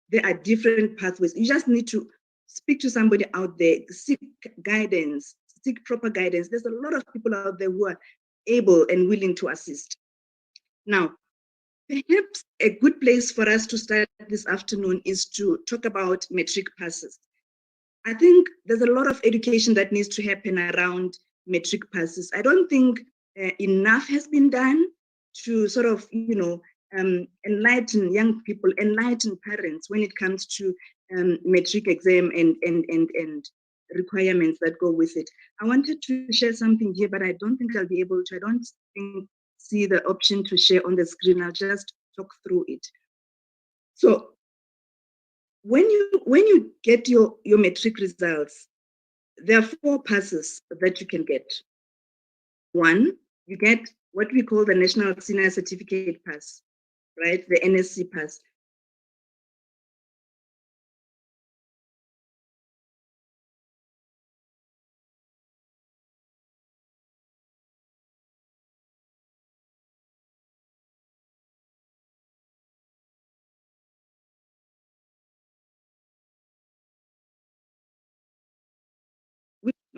there are different pathways. You just need to speak to somebody out there, seek guidance, seek proper guidance. There's a lot of people out there who are able and willing to assist. Now, perhaps a good place for us to start this afternoon is to talk about matric passes. I think there's a lot of education that needs to happen around matric passes. I don't think enough has been done to sort of, enlighten young people, enlighten parents when it comes to matric exam and requirements that go with it. I wanted to share something here, but I don't think I'll be able to. I don't see the option to share on the screen. I'll just talk through it. So when you get your matric results, there are 4 passes that you can get. 1, you get what we call the National Senior Certificate Pass, right? The NSC pass.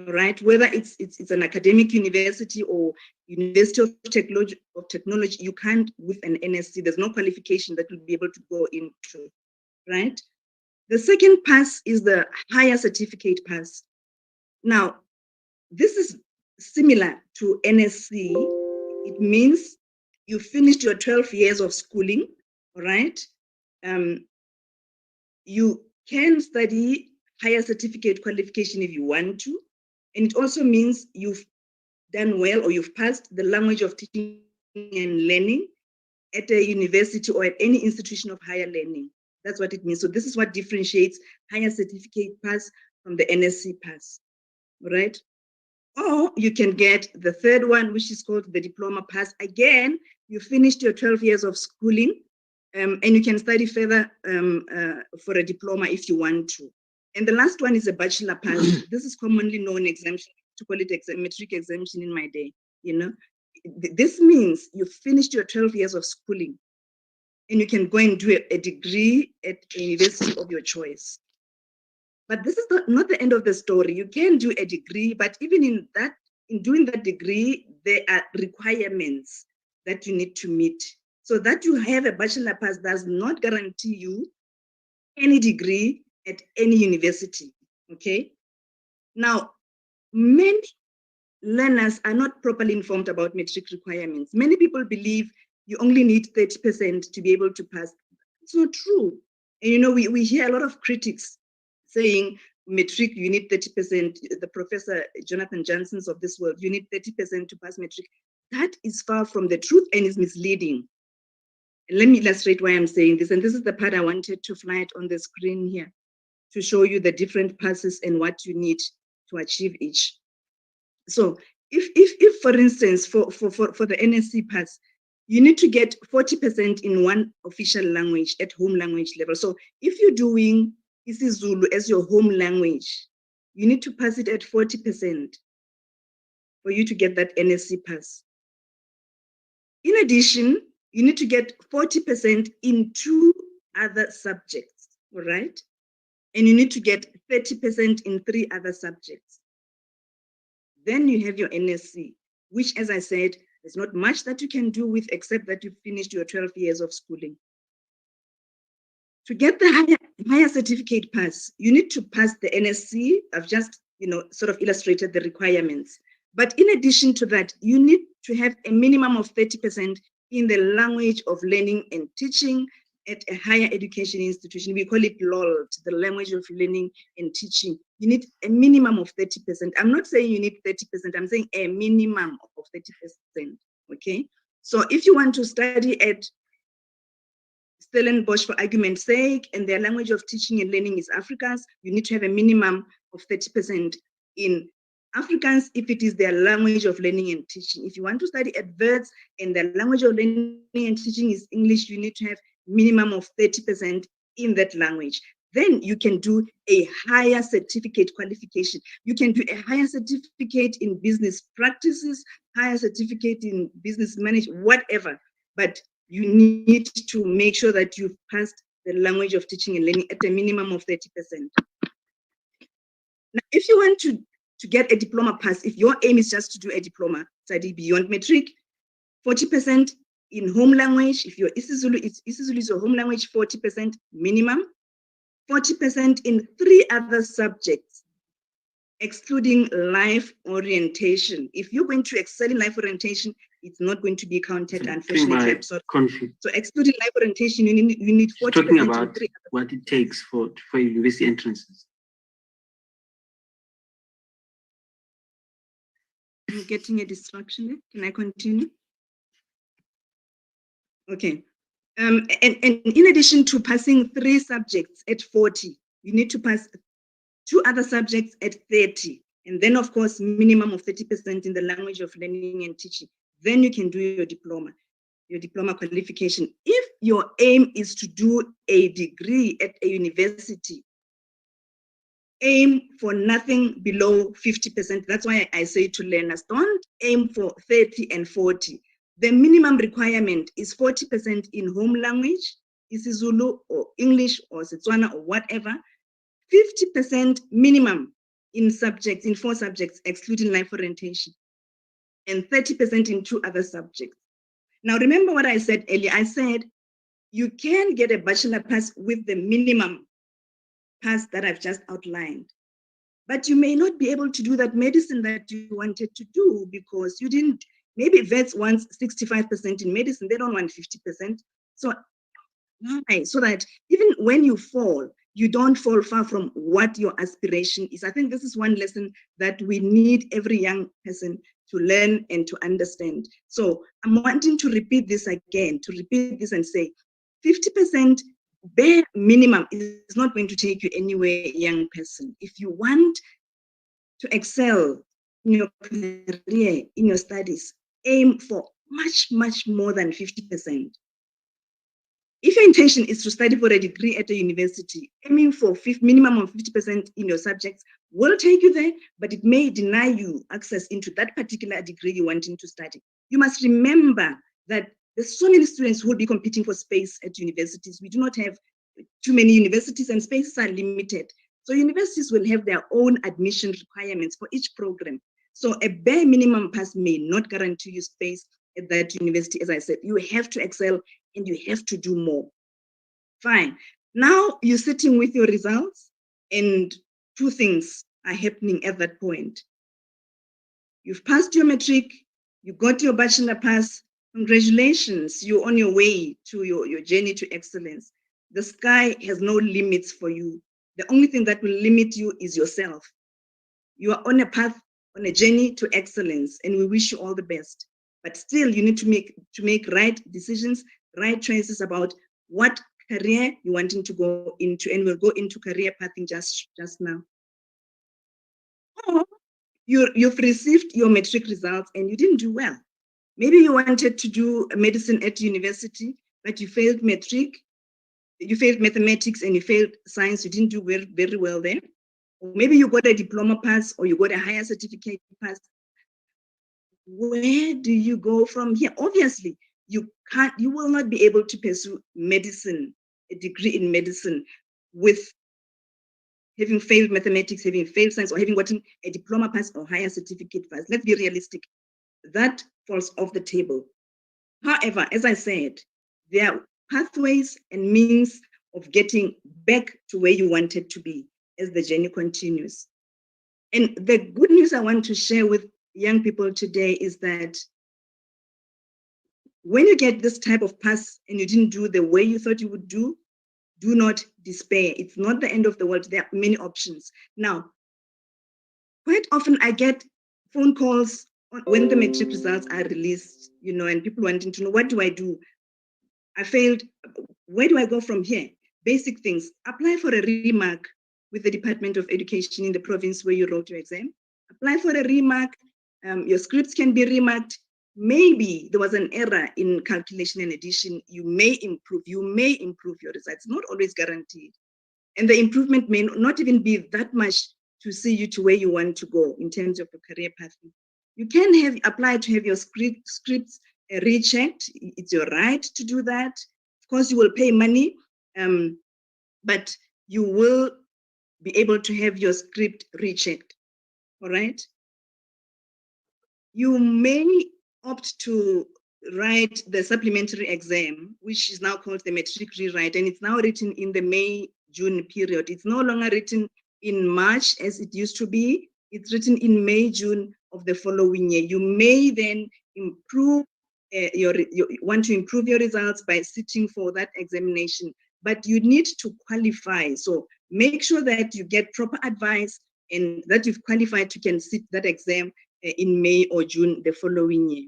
Right, whether it's an academic university or University of Technology, you can't with an NSC. There's no qualification that will be able to go into, right? The second pass is the Higher Certificate Pass. Now, this is similar to NSC. It means you finished your 12 years of schooling, all right? You can study higher certificate qualification if you want to. And it also means you've done well or you've passed the language of teaching and learning at a university or at any institution of higher learning. That's what it means. So this is what differentiates higher certificate pass from the NSC pass, right? Or you can get the third one, which is called the Diploma Pass. Again, you finished your 12 years of schooling, and you can study further for a diploma if you want to. And the last one is a Bachelor Pass. This is commonly known exemption, to call it matric exemption in my day. This means you finished your 12 years of schooling, and you can go and do a degree at a university of your choice. But this is not the end of the story. You can do a degree, but even in doing that degree, there are requirements that you need to meet. So that you have a Bachelor Pass does not guarantee you any degree at any university, okay? Now, many learners are not properly informed about matric requirements. Many people believe you only need 30% to be able to pass. It's not true. And we hear a lot of critics saying matric, you need 30%, the Professor Jonathan Johnsons of this world, you need 30% to pass matric. That is far from the truth and is misleading. Let me illustrate why I'm saying this. And this is the part I wanted to fly it on the screen here to show you the different passes and what you need to achieve each. So if for instance, for the NSC pass, you need to get 40% in one official language at home language level. So if you're doing isiZulu as your home language, you need to pass it at 40% for you to get that NSC pass. In addition, you need to get 40% in 2 other subjects, all right? And you need to get 30% in 3 other subjects. Then you have your NSC, which, as I said, there's not much that you can do with except that you finished your 12 years of schooling. To get the higher certificate pass, you need to pass the NSC. I've just, sort of illustrated the requirements. But in addition to that, you need to have a minimum of 30% in the language of learning and teaching at a higher education institution. We call it LOLT, the language of learning and teaching. You need a minimum of 30%. I'm not saying you need 30%, I'm saying a minimum of 30%, okay? So if you want to study at Stellenbosch, for argument's sake, and their language of teaching and learning is Afrikaans, you need to have a minimum of 30% in Afrikaans if it is their language of learning and teaching. If you want to study at Wits and their language of learning and teaching is English, you need to have minimum of 30% in that language. Then you can do a higher certificate qualification. You can do a higher certificate in business practices, higher certificate in business management, whatever. But you need to make sure that you've passed the language of teaching and learning at a minimum of 30%. Now, if you want to get a diploma pass, if your aim is just to do a diploma study beyond matric, 40% in home language. If your isiZulu is your home language, 40% minimum. 40% in 3 other subjects, excluding life orientation. If you're going to excel in life orientation, it's not going to be counted, unfortunately. So excluding life orientation, you need 40%. Talking about what it takes for university entrances. I'm getting a distraction there. Can I continue? Okay. And in addition to passing 3 subjects at 40, you need to pass 2 other subjects at 30. And then, of course, minimum of 30% in the language of learning and teaching. Then you can do your diploma qualification. If your aim is to do a degree at a university, aim for nothing below 50%. That's why I say to learners, don't aim for 30 and 40. The minimum requirement is 40% in home language, isiZulu or English or Setswana or whatever, 50% minimum in 4 subjects, excluding life orientation, and 30% in 2 other subjects. Now, remember what I said earlier. I said you can get a bachelor pass with the minimum pass that I've just outlined, but you may not be able to do that medicine that you wanted to do because you didn't. Maybe vets wants 65% in medicine, they don't want 50%. So that even when you fall, you don't fall far from what your aspiration is. I think this is one lesson that we need every young person to learn and to understand. So I'm wanting to repeat this again, and say 50% bare minimum is not going to take you anywhere, young person. If you want to excel in your career, in your studies, aim for much, much more than 50%. If your intention is to study for a degree at a university, aiming for minimum of 50% in your subjects will take you there, but it may deny you access into that particular degree you're wanting to study. You must remember that there's so many students who will be competing for space at universities. We do not have too many universities and spaces are limited. So universities will have their own admission requirements for each program. So a bare minimum pass may not guarantee you space at that university. As I said, you have to excel and you have to do more. Fine. Now you're sitting with your results and 2 things are happening at that point. You've passed your matric, you got your bachelor pass. Congratulations, you're on your way to your journey to excellence. The sky has no limits for you. The only thing that will limit you is yourself. You are on a path, on a journey to excellence, and we wish you all the best. But still, you need to make right decisions, right choices about what career you're wanting to go into, and we'll go into career pathing just now. Or you've received your matric results and you didn't do well. Maybe you wanted to do medicine at university, but you failed matric, you failed mathematics and you failed science, you didn't do very well there. Or maybe you got a diploma pass or you got a higher certificate pass. Where do you go from here? Obviously, you will not be able to pursue medicine, a degree in medicine, with having failed mathematics, having failed science, or having gotten a diploma pass or higher certificate pass. Let's be realistic. That falls off the table. However, as I said, there are pathways and means of getting back to where you wanted to be as the journey continues. And the good news I want to share with young people today is that when you get this type of pass and you didn't do the way you thought you would do not despair. It's not the end of the world. There are many options. Now, quite often I get phone calls when the matric results are released, and people wanting to know, what do I do? I failed. Where do I go from here? Basic things. Apply for a remark with the Department of Education in the province where you wrote your exam. Apply for a remark. Your scripts can be remarked. Maybe there was an error in calculation and addition. You may improve your results. Not always guaranteed. And the improvement may not even be that much to see you to where you want to go in terms of your career path. You can apply to have your scripts rechecked. It's your right to do that. Of course, you will pay money, but you will be able to have your script rechecked. All right. You may opt to write the supplementary exam, which is now called the matric rewrite, and it's now written in the May-June period. It's no longer written in March as it used to be. It's written in May-June of the following year. You may then improve you want to improve your results by sitting for that examination, but you need to qualify. So make sure that you get proper advice and that you've qualified to can sit that exam in May or June the following year.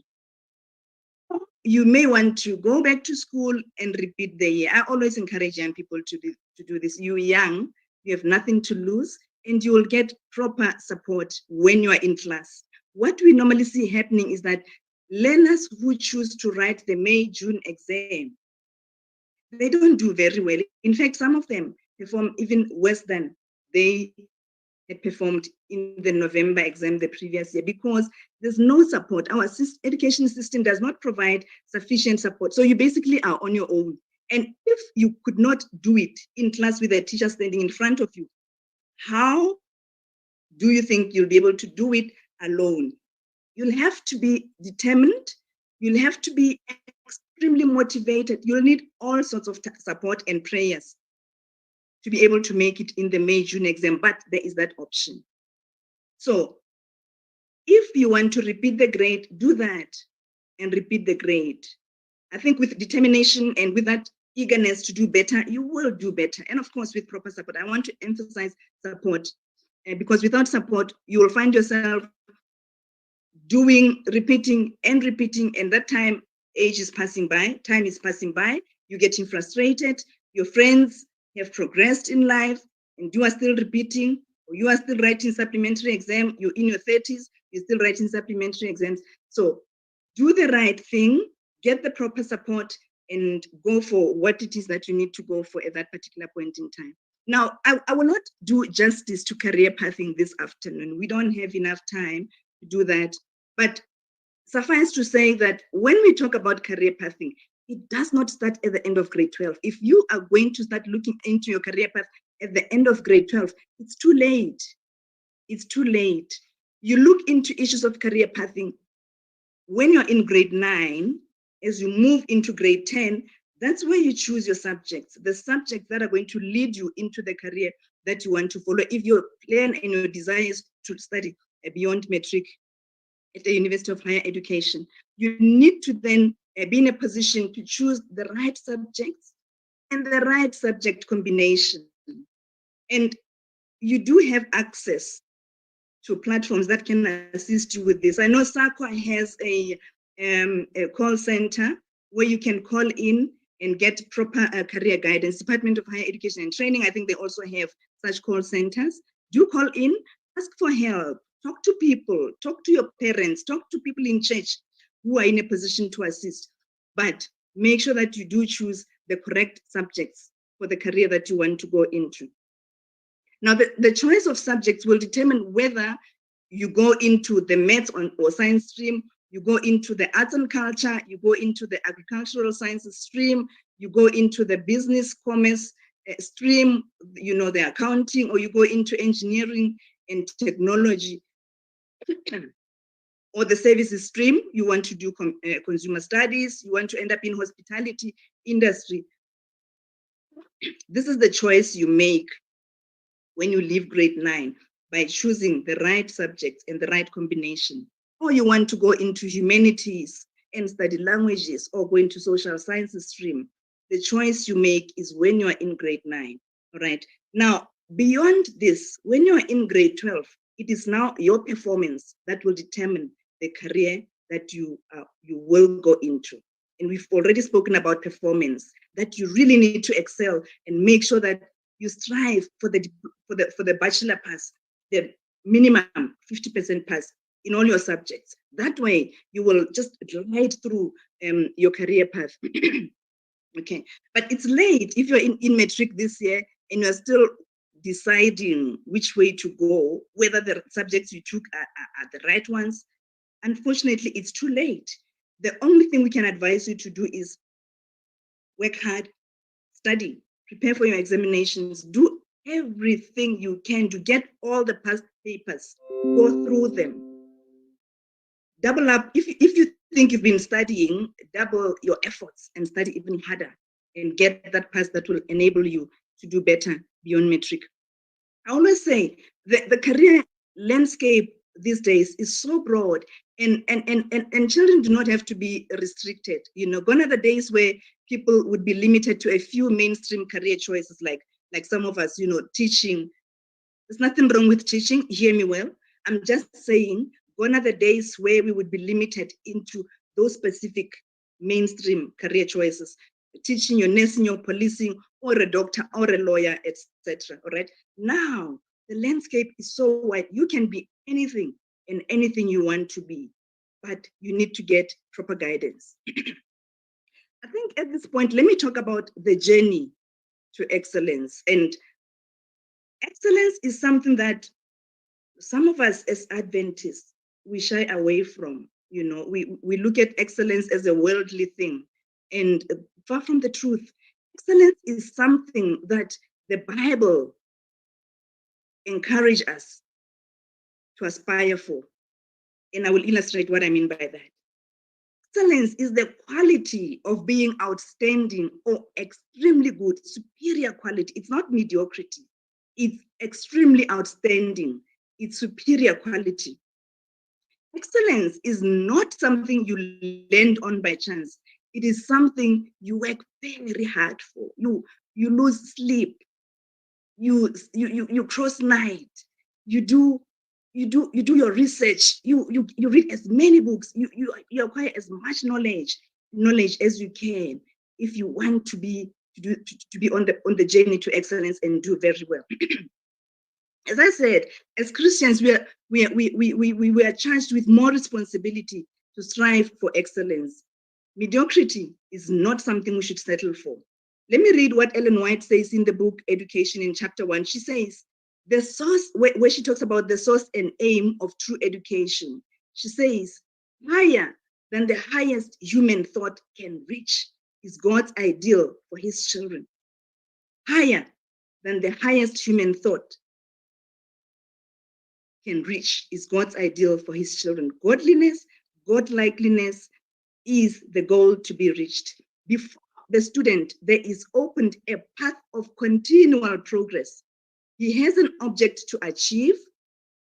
You may want to go back to school and repeat the year. I always encourage young people to do this. You're young, you have nothing to lose, and you will get proper support when you are in class. What we normally see happening is that learners who choose to write the May-June exam, they don't do very well. In fact, some of them perform even worse than they had performed in the November exam the previous year, because there's no support. Our education system does not provide sufficient support. So you basically are on your own. And if you could not do it in class with a teacher standing in front of you, how do you think you'll be able to do it alone? You'll have to be determined. You'll have to be extremely motivated. You'll need all sorts of support and prayers to be able to make it in the May-June exam, but there is that option. So if you want to repeat the grade, do that and repeat the grade. I think with determination and with that eagerness to do better, you will do better. And of course, with proper support. I want to emphasize support, because without support, you will find yourself repeating, and that time is passing by, you're getting frustrated, your friends have progressed in life, and you are still repeating, or you are still writing supplementary exam, you're in your 30s, you're still writing supplementary exams. So do the right thing, get the proper support, and go for what it is that you need to go for at that particular point in time. Now, I will not do justice to career pathing this afternoon. We don't have enough time to do that. But suffice to say that when we talk about career pathing, it does not start at the end of grade 12. If you are going to start looking into your career path at the end of grade 12, it's too late. It's too late. You look into issues of career pathing when you're in grade 9, as you move into grade 10, that's where you choose your subjects, the subjects that are going to lead you into the career that you want to follow. If your plan and your desire is to study beyond matric at the University of Higher Education, you need to then be in a position to choose the right subjects and the right subject combination. And you do have access to platforms that can assist you with this. I know SACO has a call center where you can call in and get proper career guidance. Department of Higher Education and Training, I think they also have such call centers. Do call in, ask for help, talk to people, talk to your parents, talk to people in church who are in a position to assist. But make sure that you do choose the correct subjects for the career that you want to go into. Now, the choice of subjects will determine whether you go into the maths or science stream, you go into the arts and culture, you go into the agricultural sciences stream, you go into the business commerce stream, the accounting, or you go into engineering and technology, or the services stream, you want to do consumer studies, you want to end up in hospitality industry. This is the choice you make when you leave grade 9, by choosing the right subjects and the right combination. Or you want to go into humanities and study languages, or go into social sciences stream. The choice you make is when you're in grade 9, all right? Now, beyond this, when you're in grade 12, it is now your performance that will determine the career that you will go into. And we've already spoken about performance, that you really need to excel and make sure that you strive for the bachelor pass, the minimum 50% pass in all your subjects. That way, you will just ride through your career path. Okay, but it's late if you're in matric this year and you're still deciding which way to go, whether the subjects you took are the right ones. Unfortunately, it's too late. The only thing we can advise you to do is work hard, study, prepare for your examinations, do everything you can to get all the past papers, go through them. Double up. If you think you've been studying, double your efforts and study even harder and get that pass that will enable you to do better beyond matric. I always say the career landscape these days is so broad, and children do not have to be restricted. Gone are the days where people would be limited to a few mainstream career choices, like some of us, teaching. There's nothing wrong with teaching, hear me well. I'm just saying, gone are the days where we would be limited into those specific mainstream career choices, teaching, your nursing, your policing, or a doctor, or a lawyer, etc. All right. Now, the landscape is so wide. You can be anything and anything you want to be, but you need to get proper guidance. I think at this point, let me talk about the journey to excellence. And excellence is something that some of us as Adventists, we shy away from. We look at excellence as a worldly thing. And far from the truth, excellence is something that the Bible encourages us to aspire for. And I will illustrate what I mean by that. Excellence is the quality of being outstanding or extremely good, superior quality. It's not mediocrity. It's extremely outstanding. It's superior quality. Excellence is not something you land on by chance. It is something you work very hard for. You lose sleep. You cross night. You do your research. You read as many books. You acquire as much knowledge as you can if you want to be on the journey to excellence and do very well. As I said, as Christians, we are charged with more responsibility to strive for excellence. Mediocrity is not something we should settle for. Let me read what Ellen White says in the book Education in chapter 1. She says, the source, where she talks about the source and aim of true education, she says, higher than the highest human thought can reach is God's ideal for his children. Higher than the highest human thought can reach is God's ideal for his children. Godliness, godlikeness is the goal to be reached. Before the student, there is opened a path of continual progress. He has an object to achieve,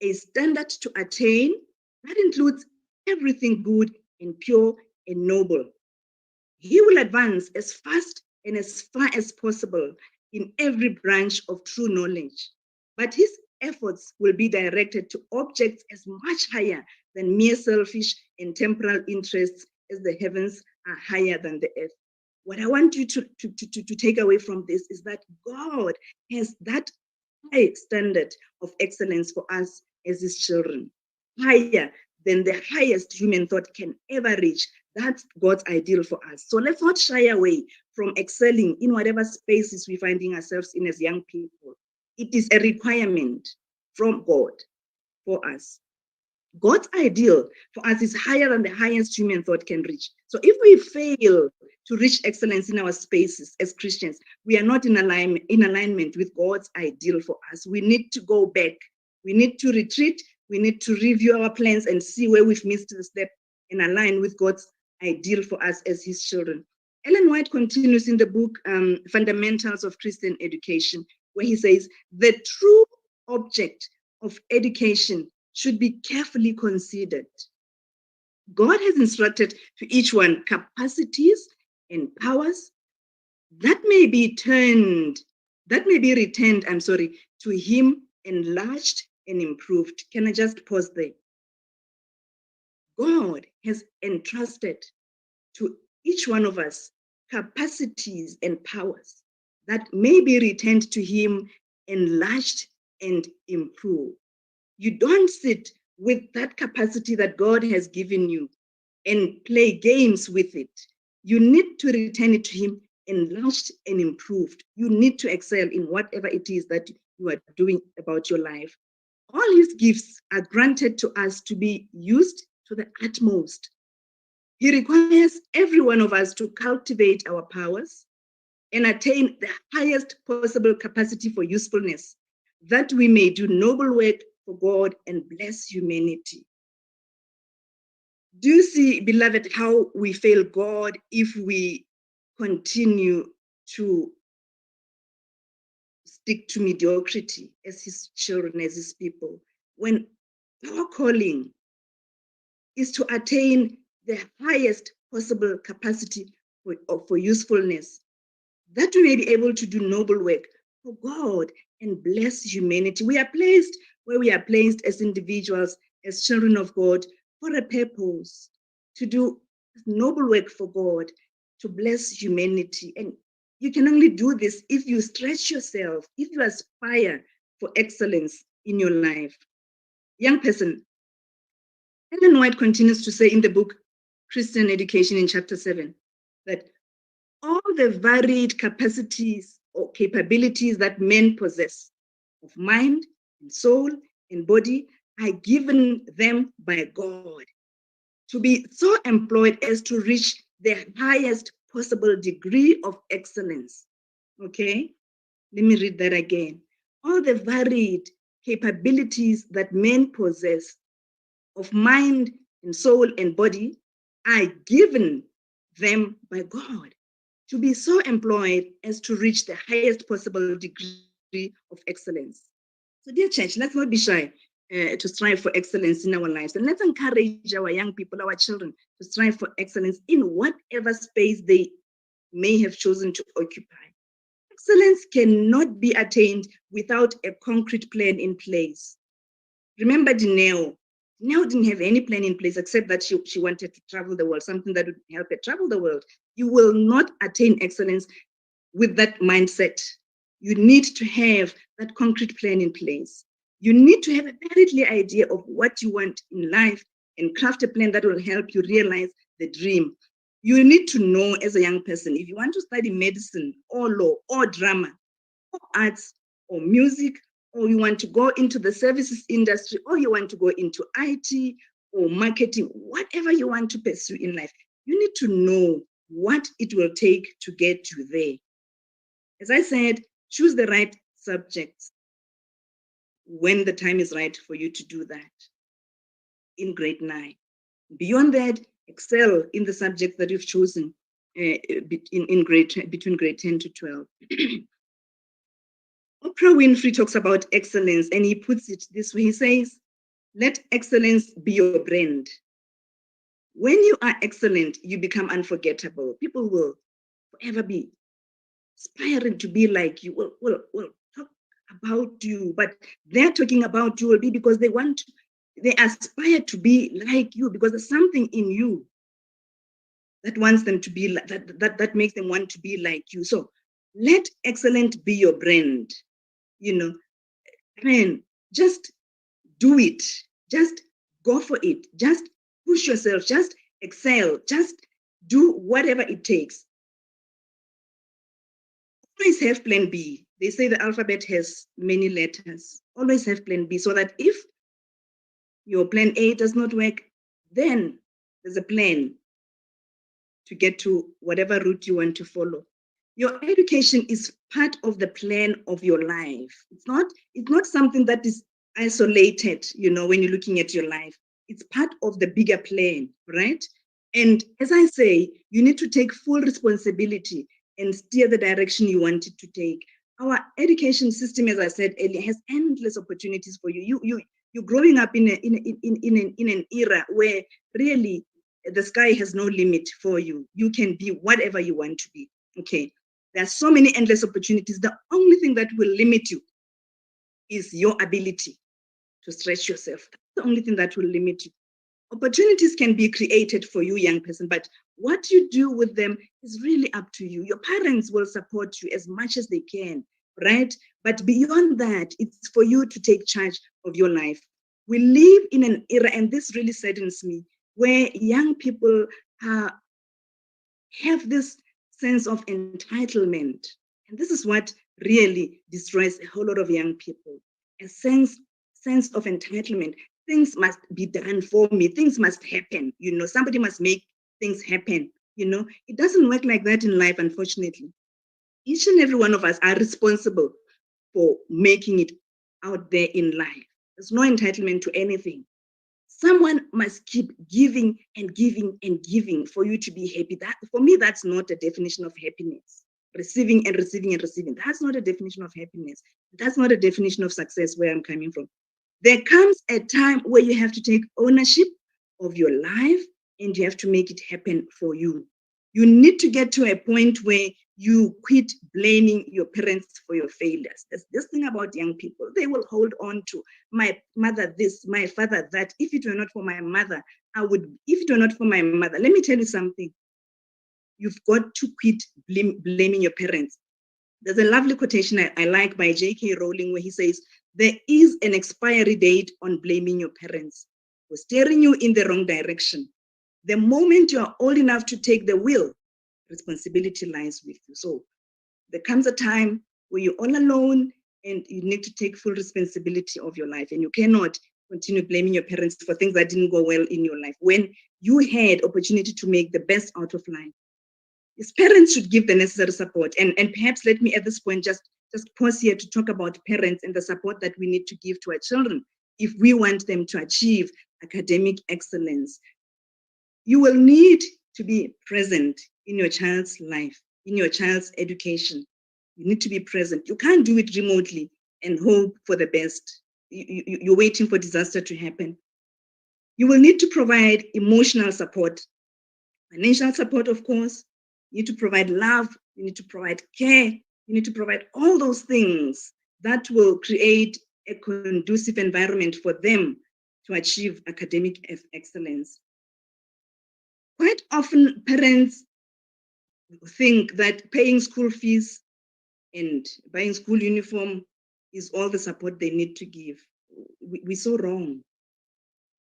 a standard to attain. That includes everything good and pure and noble. He will advance as fast and as far as possible in every branch of true knowledge. But his efforts will be directed to objects as much higher than mere selfish and temporal interests as the heavens are higher than the earth. What I want you to take away from this is that God has that high standard of excellence for us as his children, higher than the highest human thought can ever reach. That's God's ideal for us. So let's not shy away from excelling in whatever spaces we're finding ourselves in as young people. It is a requirement from God for us. God's ideal for us is higher than the highest human thought can reach. So if we fail to reach excellence in our spaces as Christians, we are not in alignment with God's ideal for us. We need to go back. We need to retreat. We need to review our plans and see where we've missed the step and align with God's ideal for us as his children. Ellen White continues in the book Fundamentals of Christian Education, where he says, the true object of education should be carefully considered. God has instructed to each one capacities and powers that may be returned, to him, enlarged and improved. Can I just pause there? God has entrusted to each one of us capacities and powers that may be returned to him, enlarged and improved. You don't sit with that capacity that God has given you and play games with it. You need to return it to him, enlarged and improved. You need to excel in whatever it is that you are doing about your life. All his gifts are granted to us to be used to the utmost. He requires every one of us to cultivate our powers, and attain the highest possible capacity for usefulness, that we may do noble work for God and bless humanity. Do you see, beloved, how we fail God if we continue to stick to mediocrity as his children, as his people, when our calling is to attain the highest possible capacity for usefulness, that we may be able to do noble work for God and bless humanity. We are placed where we are placed as individuals, as children of God, for a purpose, to do noble work for God, to bless humanity. And you can only do this if you stretch yourself, if you aspire for excellence in your life. Young person, Ellen White continues to say in the book Christian Education in chapter 7 that all the varied capacities or capabilities that men possess of mind and soul and body are given them by God to be so employed as to reach the highest possible degree of excellence. Okay, let me read that again. All the varied capabilities that men possess of mind and soul and body are given them by God to be so employed as to reach the highest possible degree of excellence. So, dear church, let's not be shy to strive for excellence in our lives. And let's encourage our young people, our children, to strive for excellence in whatever space they may have chosen to occupy. Excellence cannot be attained without a concrete plan in place. Remember Dikgole. Dikgole didn't have any plan in place except that she wanted to travel the world, something that would help her travel the world. You will not attain excellence with that mindset. You need to have that concrete plan in place. You need to have a very clear idea of what you want in life and craft a plan that will help you realize the dream. You need to know as a young person, if you want to study medicine or law or drama or arts or music, or you want to go into the services industry, or you want to go into IT or marketing, whatever you want to pursue in life, you need to know what it will take to get you there. As I said, choose the right subjects when the time is right for you to do that in grade 9. Beyond that, excel in the subjects that you've chosen between grade 10 to 12. Oprah Winfrey talks about excellence, and he puts it this way. He says, let excellence be your brand. When you are excellent, you become unforgettable. People will forever be aspiring to be like you, will talk about you, but they're talking about you will be because they aspire to be like you, because there's something in you that wants them to be like, that makes them want to be like you. So let excellent be your brand. Just do it. Just go for it. Just push yourself. Just excel. Just do whatever it takes. Always have plan B. They say the alphabet has many letters. Always have plan B, so that if your plan A does not work, then there's a plan to get to whatever route you want to follow. Your education is part of the plan of your life. It's not something that is isolated, when you're looking at your life. It's part of the bigger plan, right? And as I say, you need to take full responsibility and steer the direction you want it to take. Our education system, as I said earlier, has endless opportunities for you. You're growing up in an era where really the sky has no limit for you. You can be whatever you want to be. Okay. There are so many endless opportunities. The only thing that will limit you is your ability to stretch yourself. That's the only thing that will limit you. Opportunities can be created for you, young person, but what you do with them is really up to you. Your parents will support you as much as they can, right? But beyond that, it's for you to take charge of your life. We live in an era, and this really saddens me, where young people have this sense of entitlement. And this is what really destroys a whole lot of young people. A sense of entitlement. Things must be done for me. Things must happen. Somebody must make things happen. It doesn't work like that in life, unfortunately. Each and every one of us are responsible for making it out there in life. There's no entitlement to anything. Someone must keep giving and giving and giving for you to be happy. That, for me, that's not a definition of happiness. Receiving and receiving and receiving. That's not a definition of happiness. That's not a definition of success where I'm coming from. There comes a time where you have to take ownership of your life and you have to make it happen for you. You need to get to a point where you quit blaming your parents for your failures. There's this thing about young people. They will hold on to my mother this, my father that. If it were not for my mother, if it were not for my mother, let me tell you something. You've got to quit blaming your parents. There's a lovely quotation I like by J.K. Rowling where he says, there is an expiry date on blaming your parents for steering you in the wrong direction. The moment you are old enough to take the wheel, responsibility lies with you. So there comes a time where you're all alone and you need to take full responsibility of your life, and you cannot continue blaming your parents for things that didn't go well in your life when you had opportunity to make the best out of life. His parents should give the necessary support. And perhaps let me at this point just pause here to talk about parents and the support that we need to give to our children if we want them to achieve academic excellence. You will need to be present in your child's life, in your child's education. You need to be present. You can't do it remotely and hope for the best. You're waiting for disaster to happen. You will need to provide emotional support, financial support, of course. You need to provide love. You need to provide care. You need to provide all those things that will create a conducive environment for them to achieve academic excellence. Quite often, parents think that paying school fees and buying school uniform is all the support they need to give. We're so wrong.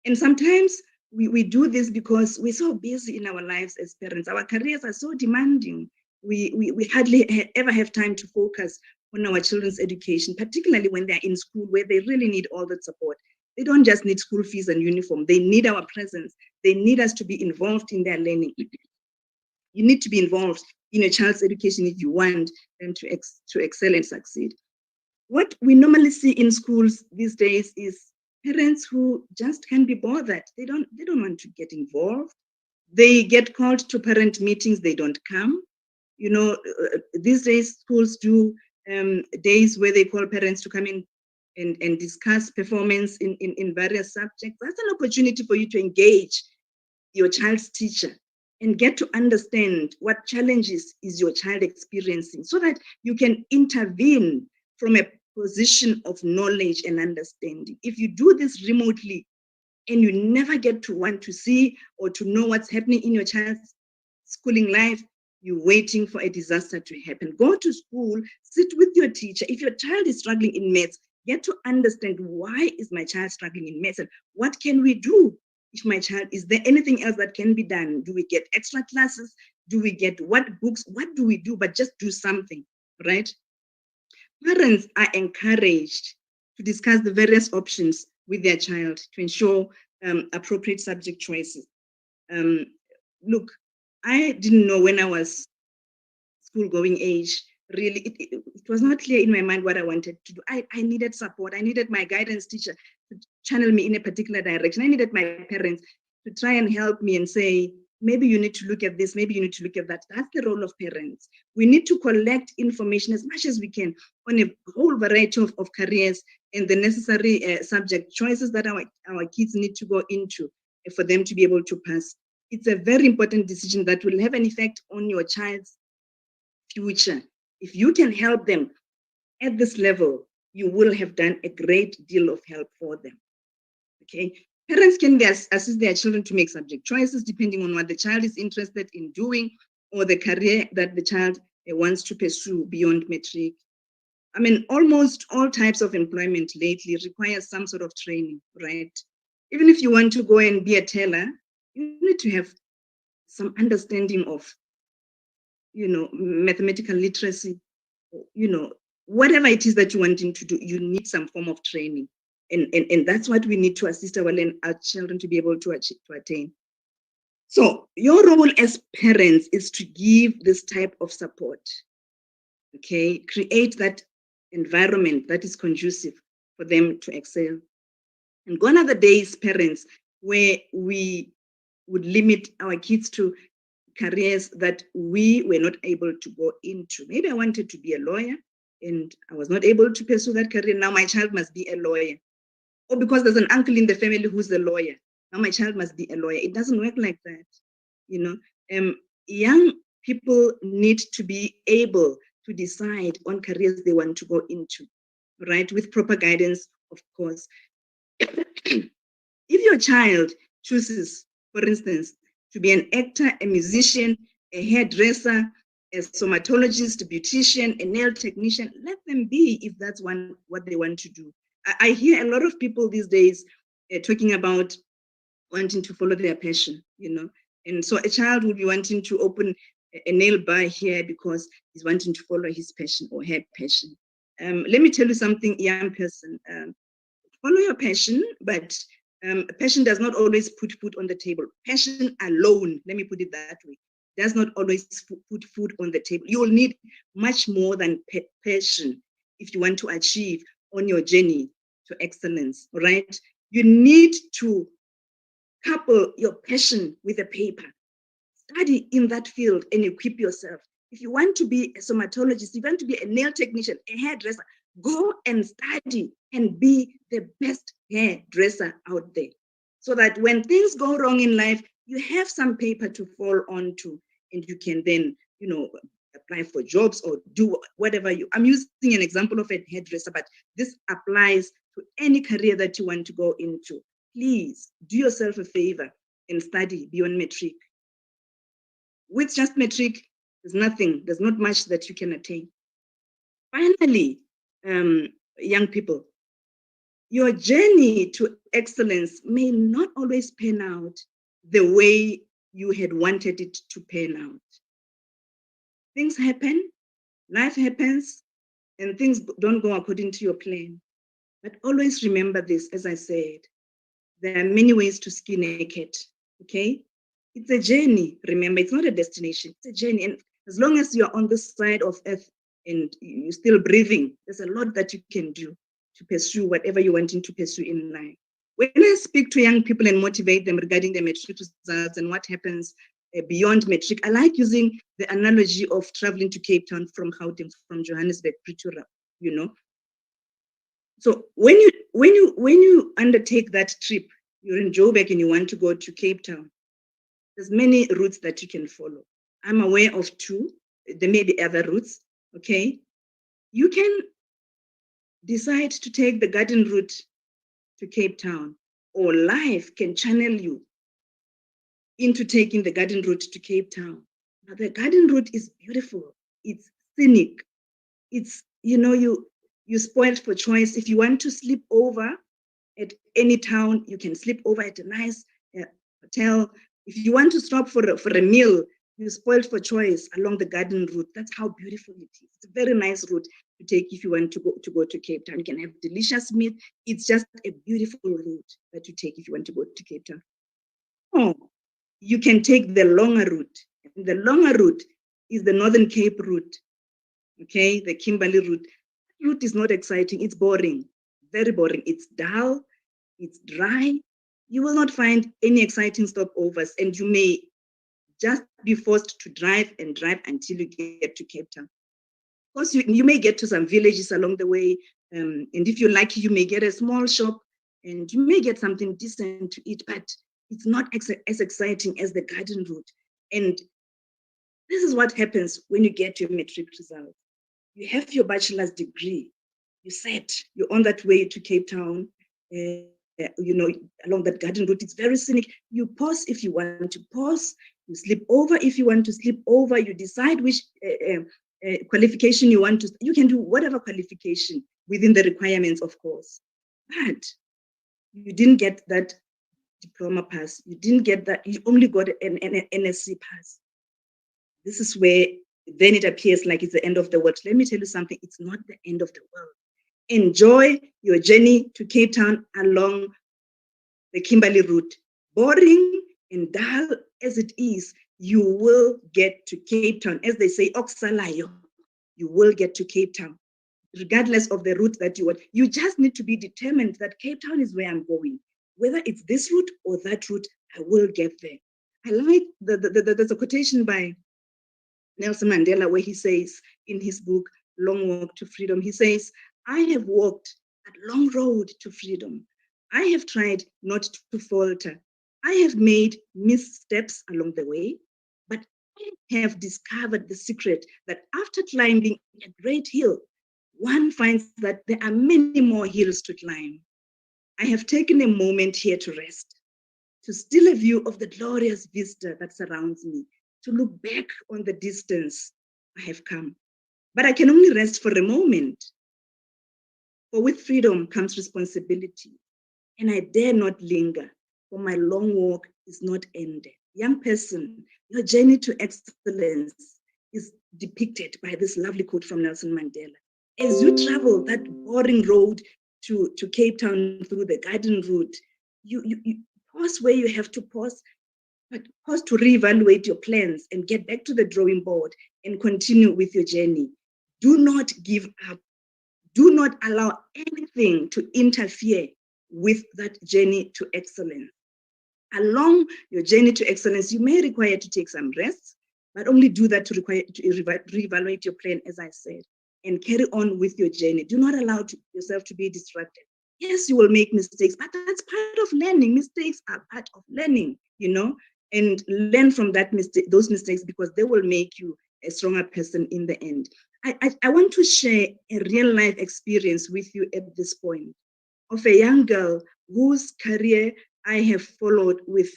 And sometimes we do this because we're so busy in our lives as parents. Our careers are so demanding. We hardly ever have time to focus on our children's education, particularly when they're in school where they really need all that support. They don't just need school fees and uniform. They need our presence. They need us to be involved in their learning. You need to be involved in your child's education if you want them to excel and succeed. What we normally see in schools these days is parents who just can't be bothered. They don't want to get involved. They get called to parent meetings, they don't come. You know, these days schools do days where they call parents to come in and discuss performance in various subjects. That's an opportunity for you to engage your child's teacher and get to understand what challenges is your child experiencing so that you can intervene from a position of knowledge and understanding. If you do this remotely and you never get to want to see or to know what's happening in your child's schooling life, you're waiting for a disaster to happen. Go to school, sit with your teacher. If your child is struggling in maths, get to understand, why is my child struggling in maths? And what can we do if my child, is there anything else that can be done? Do we get extra classes? Do we get what books? What do we do? But just do something, right? Parents are encouraged to discuss the various options with their child to ensure appropriate subject choices. Look, I didn't know when I was school-going age, really, it was not clear in my mind what I wanted to do. I needed support. I needed my guidance teacher to channel me in a particular direction. I needed my parents to try and help me and say, maybe you need to look at this, maybe you need to look at that. That's the role of parents. We need to collect information as much as we can on a whole variety of careers and the necessary subject choices that our kids need to go into for them to be able to pass. It's a very important decision that will have an effect on your child's future. If you can help them at this level, you will have done a great deal of help for them. Okay. Parents can assist their children to make subject choices depending on what the child is interested in doing or the career that the child wants to pursue beyond matric. I mean, almost all types of employment lately require some sort of training, right? Even if you want to go and be a teller, you need to have some understanding of, mathematical literacy, whatever it is that you want to do, you need some form of training. And that's what we need to assist our children to be able to attain. So your role as parents is to give this type of support. Okay, create that environment that is conducive for them to excel. And gone are the days, parents, where we would limit our kids to careers that we were not able to go into. Maybe I wanted to be a lawyer and I was not able to pursue that career. Now my child must be a lawyer. Or because there's an uncle in the family who's a lawyer, now my child must be a lawyer. It doesn't work like that. You know, young people need to be able to decide on careers they want to go into, right? With proper guidance, of course. If your child chooses, for instance, to be an actor, a musician, a hairdresser, a somatologist, a beautician, a nail technician, let them be if that's what they want to do. I hear a lot of people these days talking about wanting to follow their passion, you know. And so a child will be wanting to open a nail bar here because he's wanting to follow his passion or her passion. Let me tell you something, young person. Follow your passion, but passion does not always put food on the table. Passion alone, let me put it that way, does not always put food on the table. You will need much more than passion if you want to achieve on your journey to excellence, right? You need to couple your passion with a paper. Study in that field and equip yourself. If you want to be a somatologist, if you want to be a nail technician, a hairdresser, go and study and be the best hairdresser out there. So that when things go wrong in life, you have some paper to fall onto and you can then, you know, apply for jobs or do whatever I'm using an example of a hairdresser, but this applies to any career that you want to go into. Please do yourself a favor and study beyond matric. With just matric, there's not much that you can attain. Finally, young people, your journey to excellence may not always pan out the way you had wanted it to pan out. Things happen, life happens, and things don't go according to your plan. But always remember this, as I said, there are many ways to skin naked, okay? It's a journey, remember, it's not a destination, it's a journey. And as long as you're on this side of earth and you're still breathing, there's a lot that you can do to pursue whatever you're wanting to pursue in life. When I speak to young people and motivate them regarding their matric results and what happens beyond matric, I like using the analogy of traveling to Cape Town from Gauteng, from Johannesburg, Pretoria, you know. So when you undertake that trip, you're in Joburg and you want to go to Cape Town, there's many routes that you can follow. I'm aware of two. There may be other routes, okay? You can decide to take the garden route to Cape Town, or life can channel you into taking the garden route to Cape Town. Now, the garden route is beautiful. It's scenic. It's, you know, you spoiled for choice. If you want to sleep over at any town, you can sleep over at a nice hotel. If you want to stop for a meal, you're spoiled for choice along the garden route. That's how beautiful it is. It's a very nice route to take if you want to go to Cape Town. You can have delicious meat. It's just a beautiful route that you take if you want to go to Cape Town. Oh, you can take the longer route. And the longer route is the Northern Cape route. Okay, the Kimberley route. That route is not exciting. It's boring, very boring. It's dull. It's dry. You will not find any exciting stopovers, and you may just be forced to drive until you get to Cape Town. Of course, you may get to some villages along the way, and if you're lucky, you may get a small shop, and you may get something decent to eat, but it's not as exciting as the garden route. And this is what happens when you get your matric result. You have your bachelor's degree. You're on that way to Cape Town, you know, along that garden route. It's very scenic. You pause if you want to pause. You sleep over if you want to sleep over. You decide which qualification you want to. You can do whatever qualification within the requirements, of course. But you didn't get that diploma pass. You didn't get that. You only got an NSC pass. This is where then it appears like it's the end of the world. Let me tell you something. It's not the end of the world. Enjoy your journey to Cape Town along the Kimberley route. Boring and dull as it is, you will get to Cape Town. As they say, Oksalayo. you will get to Cape Town, regardless of the route that you want. You just need to be determined that Cape Town is where I'm going. Whether it's this route or that route, I will get there. I like there's a quotation by Nelson Mandela where he says in his book, Long Walk to Freedom, he says, I have walked a long road to freedom. I have tried not to falter. I have made missteps along the way, but I have discovered the secret that after climbing a great hill, one finds that there are many more hills to climb. I have taken a moment here to rest, to steal a view of the glorious vista that surrounds me, to look back on the distance I have come. But I can only rest for a moment. For with freedom comes responsibility, and I dare not linger, for my long walk is not ended. Young person, your journey to excellence is depicted by this lovely quote from Nelson Mandela. As you travel that boring road to Cape Town through the garden route, you pause where you have to pause, but pause to reevaluate your plans and get back to the drawing board and continue with your journey. Do not give up. Do not allow anything to interfere with that journey to excellence. Along your journey to excellence, you may require to take some rest, but only do that to reevaluate your plan, as I said, and carry on with your journey. Do not allow yourself to be distracted. Yes, you will make mistakes, but that's part of learning. Mistakes are part of learning, and learn from those mistakes, because they will make you a stronger person in the end. I want to share a real life experience with you at this point of a young girl whose career I have followed with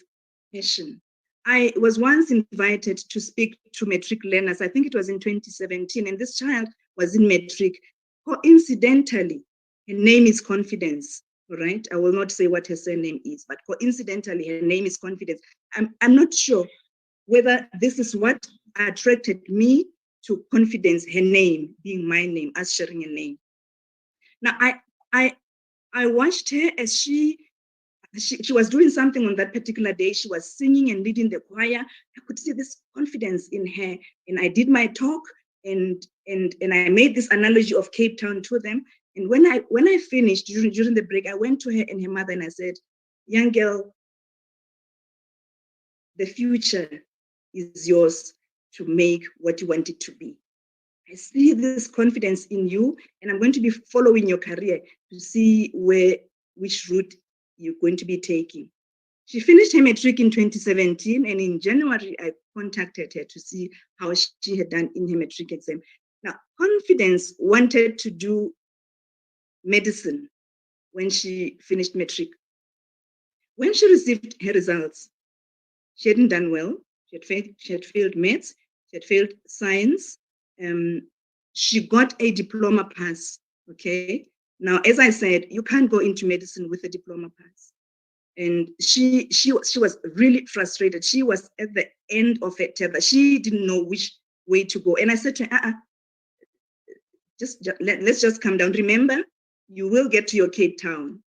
passion. I was once invited to speak to matric learners. I think it was in 2017, and this child was in matric. Coincidentally, her name is Confidence. All right, I will not say what her surname is, but coincidentally, her name is Confidence. I'm not sure whether this is what attracted me to Confidence, her name being my name, us sharing a name. Now, I watched her as she was doing something on that particular day. She was singing and leading the choir. I could see this confidence in her, and I did my talk, and I made this analogy of Cape Town to them. And when I finished during the break, I went to her and her mother and I said, "Young girl, the future is yours to make what you want it to be. I see this confidence in you, and I'm going to be following your career to see which route you're going to be taking." She finished her matric in 2017, and in January, I contacted her to see how she had done in her matric exam. Now, Confidence wanted to do medicine when she finished matric. When she received her results, she hadn't done well. She had failed maths, she had failed science. She got a diploma pass, okay? Now, as I said, you can't go into medicine with a diploma pass. And she was really frustrated. She was at the end of her tether. She didn't know which way to go. And I said to her, let's just calm down. Remember, you will get to your Cape Town.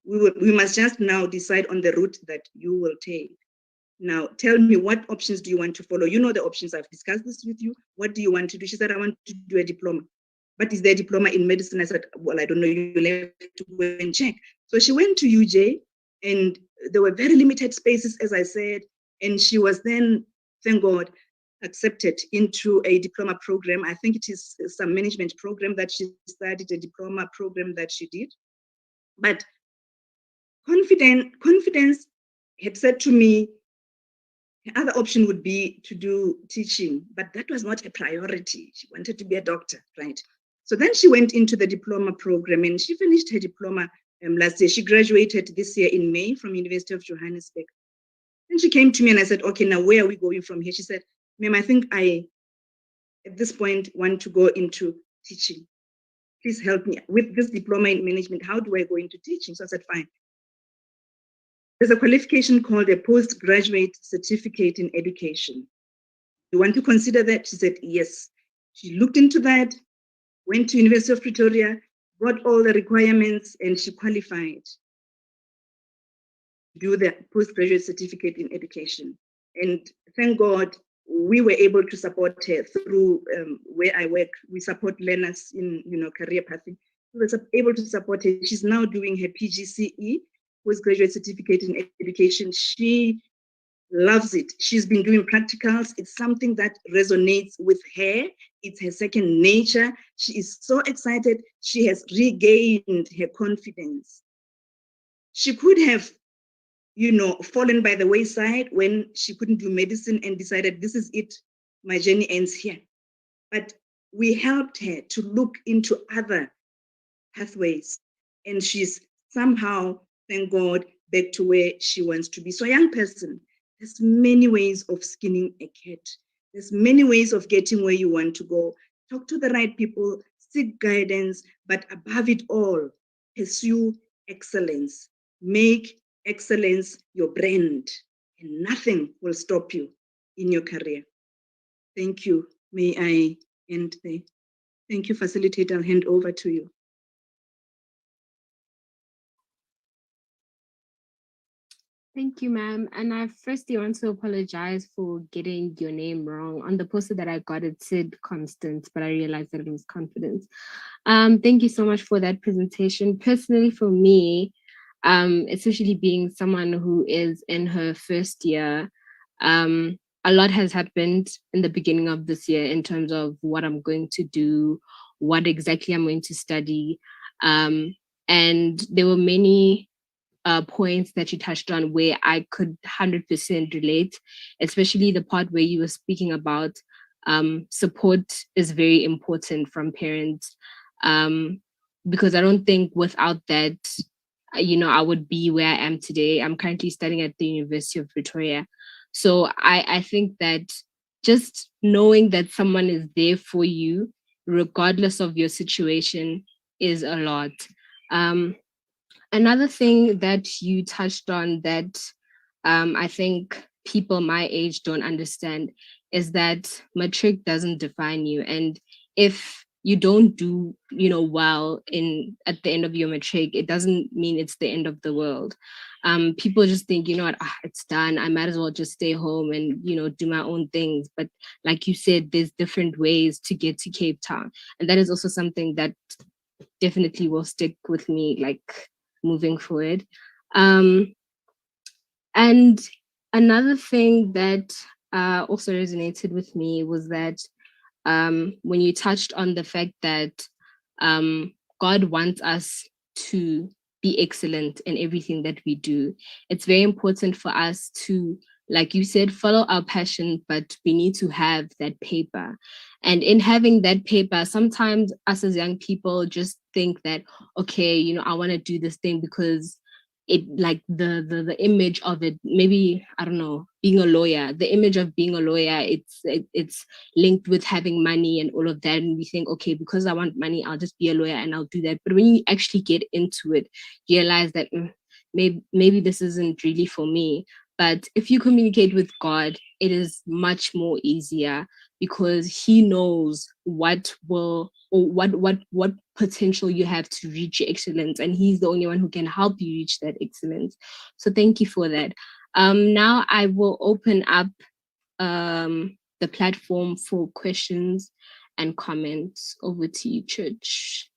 We must just now decide on the route that you will take. Now, tell me, what options do you want to follow? You know the options. I've discussed this with you. What do you want to do? She said, I want to do a diploma. But is there a diploma in medicine? I said, well, I don't know. You'll have to go and check. So she went to UJ, and there were very limited spaces, as I said. And she was then, thank God, accepted into a diploma program. I think it is some management program that she studied, a diploma program that she did. But Confidence had said to me, the other option would be to do teaching, but that was not a priority. She wanted to be a doctor, right? So then she went into the diploma program, and she finished her diploma last year. She graduated this year in May from University of Johannesburg. Then she came to me and I said, okay, now where are we going from here? She said, ma'am, I think I, at this point, want to go into teaching. Please help me with this diploma in management. How do I go into teaching? So I said, fine. There's a qualification called a postgraduate certificate in education. You want to consider that? She said, yes. She looked into that, went to University of Pretoria, got all the requirements, and she qualified to do the postgraduate certificate in education. And thank God, we were able to support her through where I work. We support learners in career pathing. We were able to support her. She's now doing her PGCE, postgraduate certificate in education. She loves it. She's been doing practicals. It's something that resonates with her. It's her second nature. She is so excited. She has regained her confidence. She could have, fallen by the wayside when she couldn't do medicine and decided, this is it, my journey ends here. But we helped her to look into other pathways, and she's somehow, thank God, back to where she wants to be. So, young person, there's many ways of skinning a cat. There's many ways of getting where you want to go. Talk to the right people, seek guidance, but above it all, pursue excellence. Make excellence your brand, and nothing will stop you in your career. Thank you. May I end there? Thank you, facilitator. I'll hand over to you. Thank you, ma'am. And I firstly want to apologize for getting your name wrong. On the poster that I got, it said Constance, but I realized that it was Confidence. Thank you so much for that presentation. Personally, for me, especially being someone who is in her first year, a lot has happened in the beginning of this year in terms of what I'm going to do, what exactly I'm going to study. And there were many points that you touched on where I could 100% relate, especially the part where you were speaking about support is very important from parents, because I don't think without that, I would be where I am today. I'm currently studying at the University of Pretoria. So I think that just knowing that someone is there for you, regardless of your situation, is a lot. Another thing that you touched on that I think people my age don't understand is that matric doesn't define you. And if you don't do, well at the end of your matric, it doesn't mean it's the end of the world. People just think, what, it's done. I might as well just stay home and, do my own things. But like you said, there's different ways to get to Cape Town. And that is also something that definitely will stick with me, like, moving forward. And another thing that also resonated with me was that when you touched on the fact that God wants us to be excellent in everything that we do, it's very important for us to, like you said, follow our passion, but we need to have that paper. And in having that paper, sometimes us as young people just think that, okay, I want to do this thing because it, like the image of it, maybe, I don't know, being a lawyer, the image of being a lawyer, it's linked with having money and all of that. And we think, okay, because I want money, I'll just be a lawyer and I'll do that. But when you actually get into it, you realize that maybe this isn't really for me. But if you communicate with God, it is much more easier because he knows what potential you have to reach your excellence, and he's the only one who can help you reach that excellence. So thank you for that. Now I will open up the platform for questions and comments. Over to you, Church.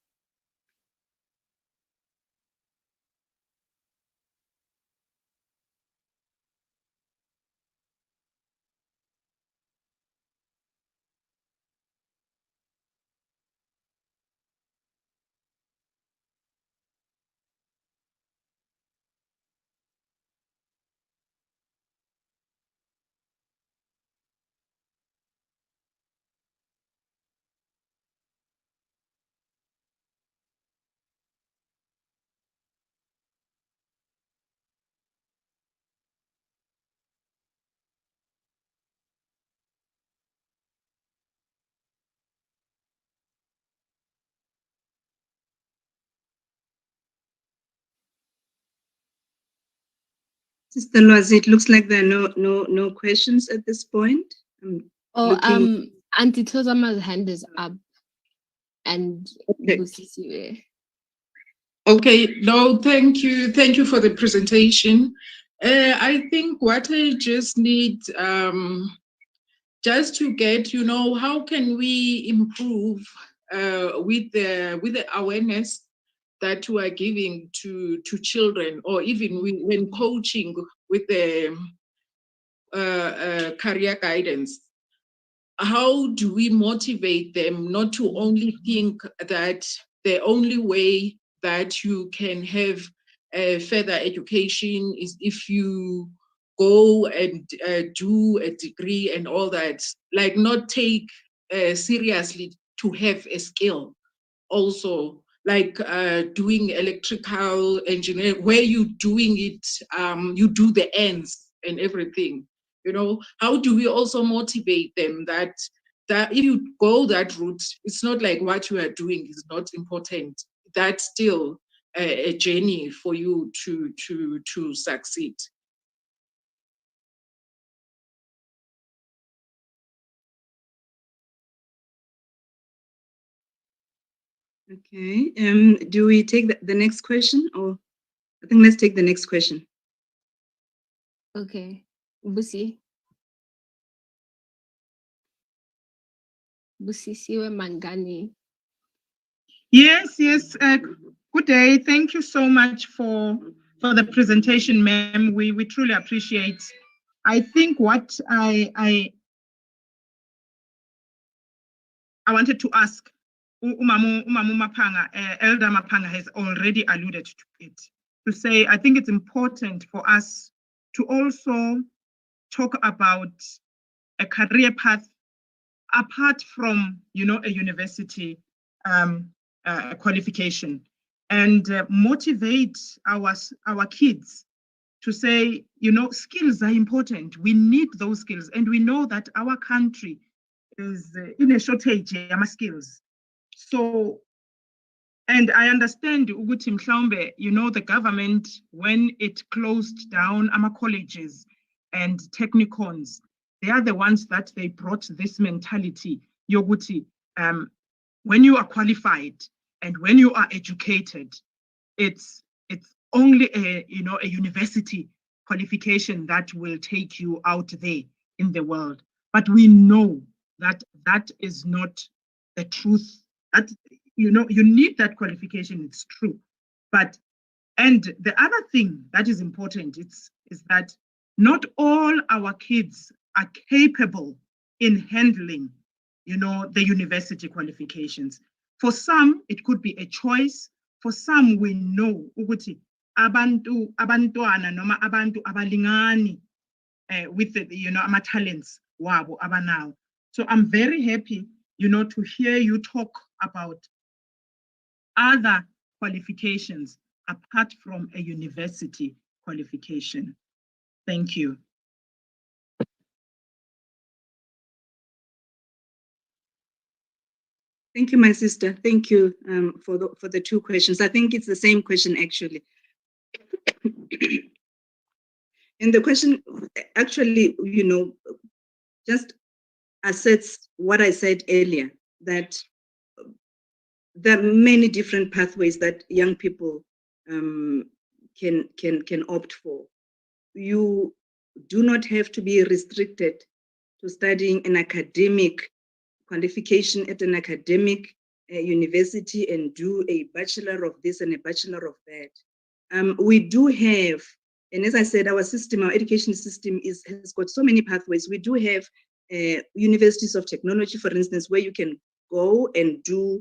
Sister Loazi, it looks like there are no questions at this point. Auntie Tozama's hand is up, and okay. Okay, no, thank you. Thank you for the presentation. I think what I just need just to get, how can we improve with the awareness that we are giving to children, or even when coaching with the career guidance. How do we motivate them not to only think that the only way that you can have a further education is if you go and do a degree and all that, like not take seriously to have a skill also, like doing electrical engineering, where you doing it, you do the ends and everything. How do we also motivate them that if you go that route, it's not like what you are doing is not important. That's still a journey for you to succeed. Okay. Do we take the next question, or I think let's take the next question. Okay. Busisiwe Mangani. Yes. Good day. Thank you so much for the presentation, ma'am. We truly appreciate. I think what I wanted to ask, Umamu Mapanga, Elder Mapanga has already alluded to it. To say, I think it's important for us to also talk about a career path apart from, a university qualification, and motivate our kids to say, skills are important. We need those skills, and we know that our country is in a shortage of skills. So, and I understand ukuthi mhlawumbe, the government, when it closed down our colleges and technicons, they are the ones that they brought this mentality yoguti, when you are qualified and when you are educated, it's only a university qualification that will take you out there in the world. But we know that is not the truth. That you need that qualification, it's true. And the other thing that is important is that not all our kids are capable in handling, the university qualifications. For some, it could be a choice. For some, we know ukuthi abantwana noma abantu abalingani with the, ama talents wabo abanawo. So I'm very happy, to hear you talk about other qualifications apart from a university qualification. Thank you. Thank you, my sister. Thank you for the two questions. I think it's the same question, actually. And the question, actually, just asserts what I said earlier, that there are many different pathways that young people can opt for. You do not have to be restricted to studying an academic qualification at an academic university and do a bachelor of this and a bachelor of that. We do have, and as I said, our education system has got so many pathways. We do have universities of technology, for instance, where you can go and do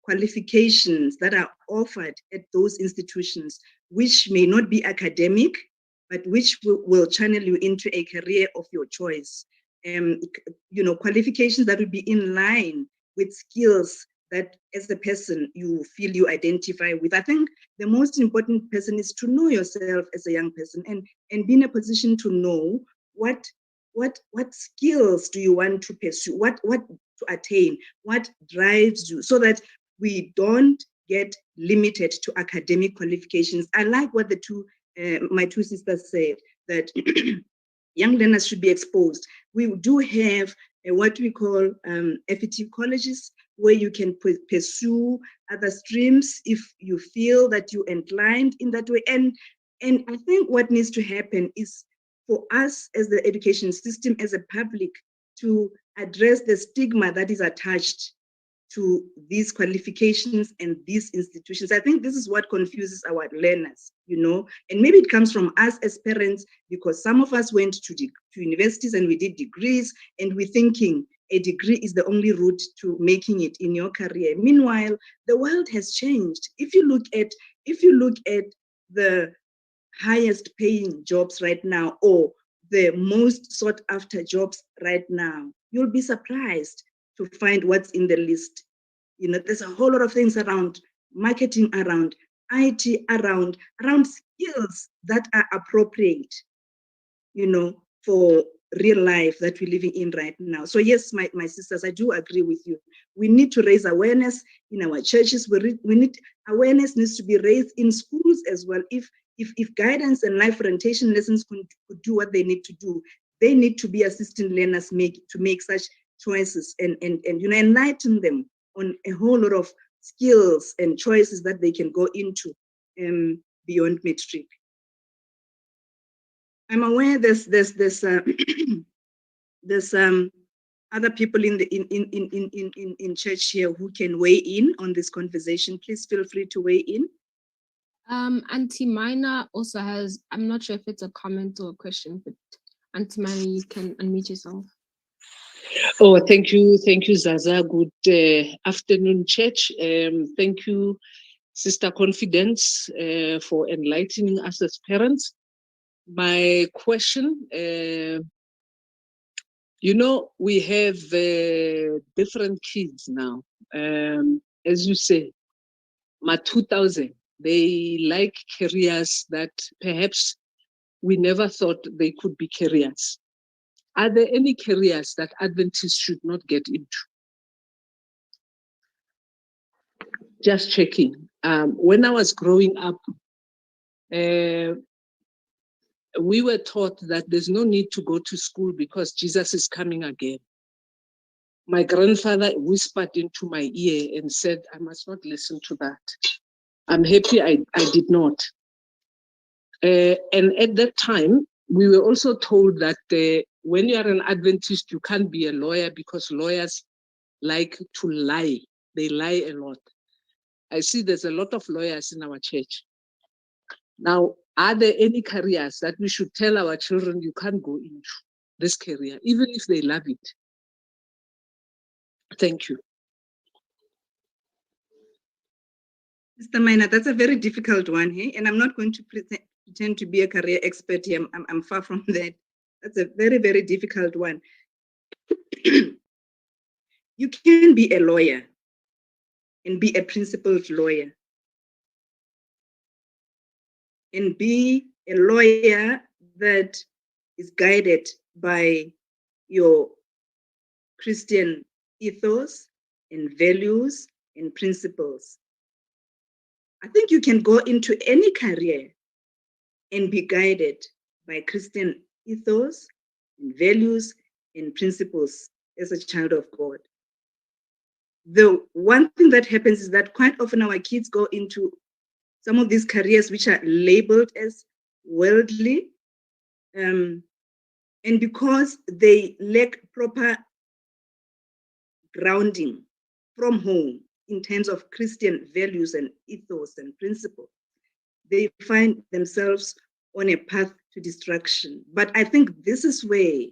qualifications that are offered at those institutions, which may not be academic, but which will channel you into a career of your choice. Qualifications that will be in line with skills that as a person you feel you identify with. I think the most important person is to know yourself as a young person and be in a position to know what skills do you want to pursue, what to attain, what drives you, so that we don't get limited to academic qualifications. I like what my two sisters said, that young learners should be exposed. We do have what we call FET colleges, where you can pursue other streams if you feel that you're inclined in that way. And I think what needs to happen is for us as the education system, as a public, to address the stigma that is attached to these qualifications and these institutions. I think this is what confuses our learners, and maybe it comes from us as parents, because some of us went to universities and we did degrees, and we're thinking a degree is the only route to making it in your career. Meanwhile, the world has changed. If you look at the highest paying jobs right now, or the most sought after jobs right now, you'll be surprised to find what's in the list. There's a whole lot of things around marketing, around IT, around skills that are appropriate, for real life that we're living in right now. So yes, my sisters, I do agree with you. We need to raise awareness in our churches. Awareness needs to be raised in schools as well. If guidance and life orientation lessons could do what they need to do, they need to be assisting learners to make such choices and enlighten them on a whole lot of skills and choices that they can go into beyond matric. I'm aware there's other people in church here who can weigh in on this conversation. Please feel free to weigh in. Auntie Mina also has, I'm not sure if it's a comment or a question, but Auntie Mina, you can unmute yourself. Oh, thank you, Zaza. Good afternoon, church. Thank you, Sister Confidence, for enlightening us as parents. My question, we have different kids now. As you say, my 2000, they like careers that perhaps we never thought they could be careers. Are there any careers that Adventists should not get into? Just checking. When I was growing up, we were taught that there's no need to go to school because Jesus is coming again. My grandfather whispered into my ear and said, I must not listen to that. I'm happy I did not. And at that time, we were also told that when you are an Adventist, you can't be a lawyer because lawyers like to lie. They lie a lot. I see there's a lot of lawyers in our church. Now, are there any careers that we should tell our children you can't go into this career, even if they love it? Thank you. Mr. Mina, that's a very difficult one here, and I'm not going to pretend to be a career expert here. I'm far from that. That's a very, very difficult one. You can be a lawyer and be a principled lawyer, and be a lawyer that is guided by your Christian ethos and values and principles. I think you can go into any career and be guided by Christian ethos and values and principles as a child of God. The one thing that happens is that quite often our kids go into some of these careers which are labeled as worldly, and because they lack proper grounding from home in terms of Christian values and ethos and principles, they find themselves on a path to destruction. But I think this is where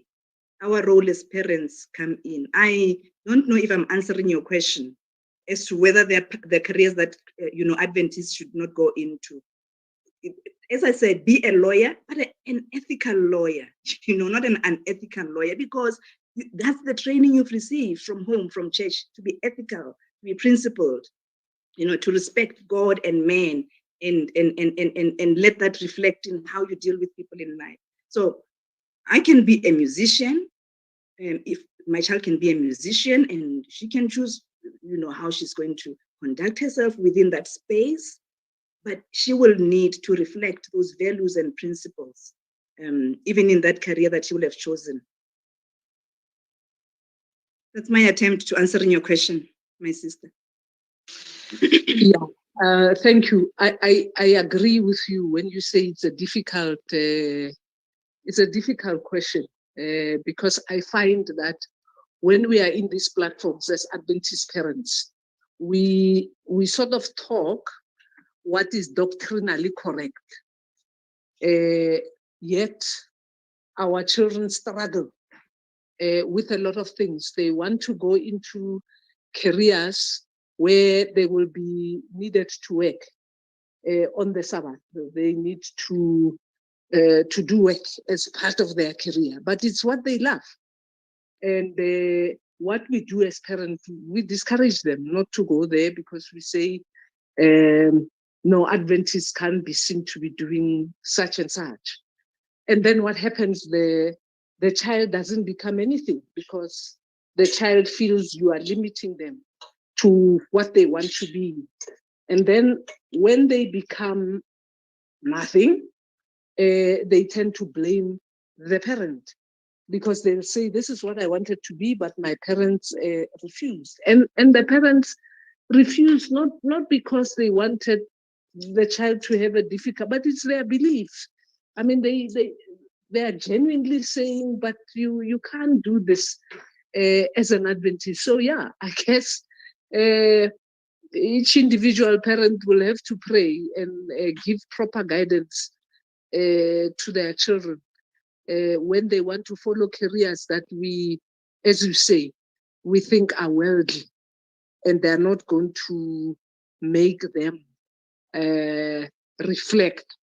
our role as parents come in. I don't know if I'm answering your question as to whether they're the careers that Adventists should not go into. As I said, be a lawyer, but an ethical lawyer, not an unethical lawyer, because that's the training you've received from home, from church, to be ethical, to be principled, to respect God and man, and let that reflect in how you deal with people in life. So I can be a musician, and if my child can be a musician, and she can choose, how she's going to conduct herself within that space, but she will need to reflect those values and principles, even in that career that she will have chosen. That's my attempt to answering your question, my sister. Yeah, thank you. I agree with you when you say it's a difficult question, because I find that when we are in these platforms as Adventist parents, we sort of talk what is doctrinally correct. Yet our children struggle with a lot of things. They want to go into careers where they will be needed to work on the Sabbath. They need to do work as part of their career, but it's what they love. And what we do as parents, we discourage them not to go there because we say, no, Adventists can't be seen to be doing such and such. And then what happens, the child doesn't become anything because the child feels you are limiting them to what they want to be. And then when they become nothing, they tend to blame the parent because they'll say, this is what I wanted to be, but my parents refused. And the parents refused not because they wanted the child to have a difficult, but it's their beliefs. I mean, they are genuinely saying, but you can't do this as an Adventist. So yeah, I guess each individual parent will have to pray and give proper guidance to their children when they want to follow careers that we, as you say, we think are worldly, and they're not going to make them reflect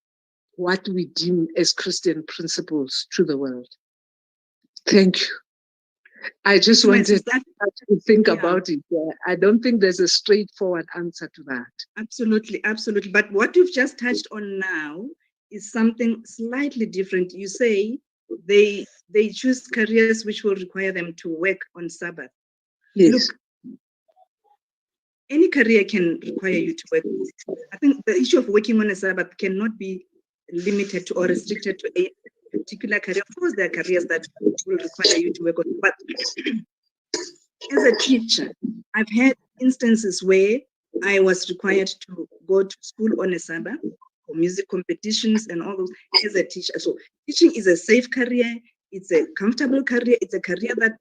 what we deem as Christian principles to the world. Thank you. I just wanted to think about it. I don't think there's a straightforward answer to that. Absolutely, absolutely. But what you've just touched on now is something slightly different. You say they choose careers which will require them to work on Sabbath. Yes. Look, any career can require you to work. I think the issue of working on a Sabbath cannot be limited to or restricted to a particular career. Of course, there are careers that will require you to work on, but as a teacher, I've had instances where I was required to go to school on a Sabbath for music competitions and all those as a teacher. So teaching is a safe career. It's a comfortable career. It's a career that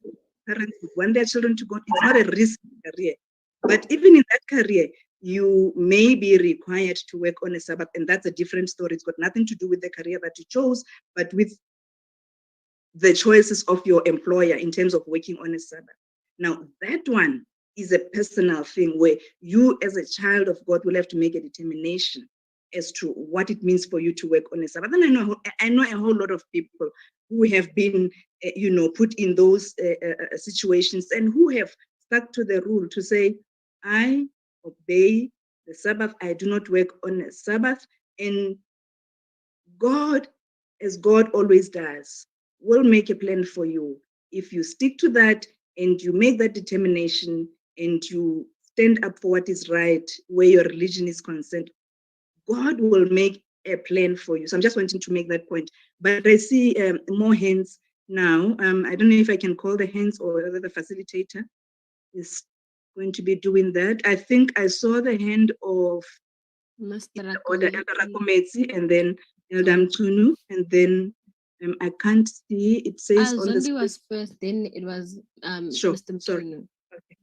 parents would want their children to go to. It's not a risky career. But even in that career, you may be required to work on a Sabbath, and that's a different story. It's got nothing to do with the career that you chose, but with the choices of your employer in terms of working on a Sabbath. Now, that one is a personal thing where you as a child of God will have to make a determination as to what it means for you to work on a Sabbath. And I know a whole lot of people who have been, put in those situations and who have stuck to the rule to say, I obey the Sabbath. I do not work on a Sabbath. And God, as God always does, will make a plan for you. If you stick to that and you make that determination and you stand up for what is right, where your religion is concerned, God will make a plan for you. So I'm just wanting to make that point. But I see more hands now. I don't know if I can call the hands or whether the facilitator is going to be doing that. I think I saw the hand of Mr. Elder Rakometsi and then Elder Mchunu, and then I can't see, it says on the Zondi screen. was first, then it was Sure, Mr. sorry. Mchunu. Okay.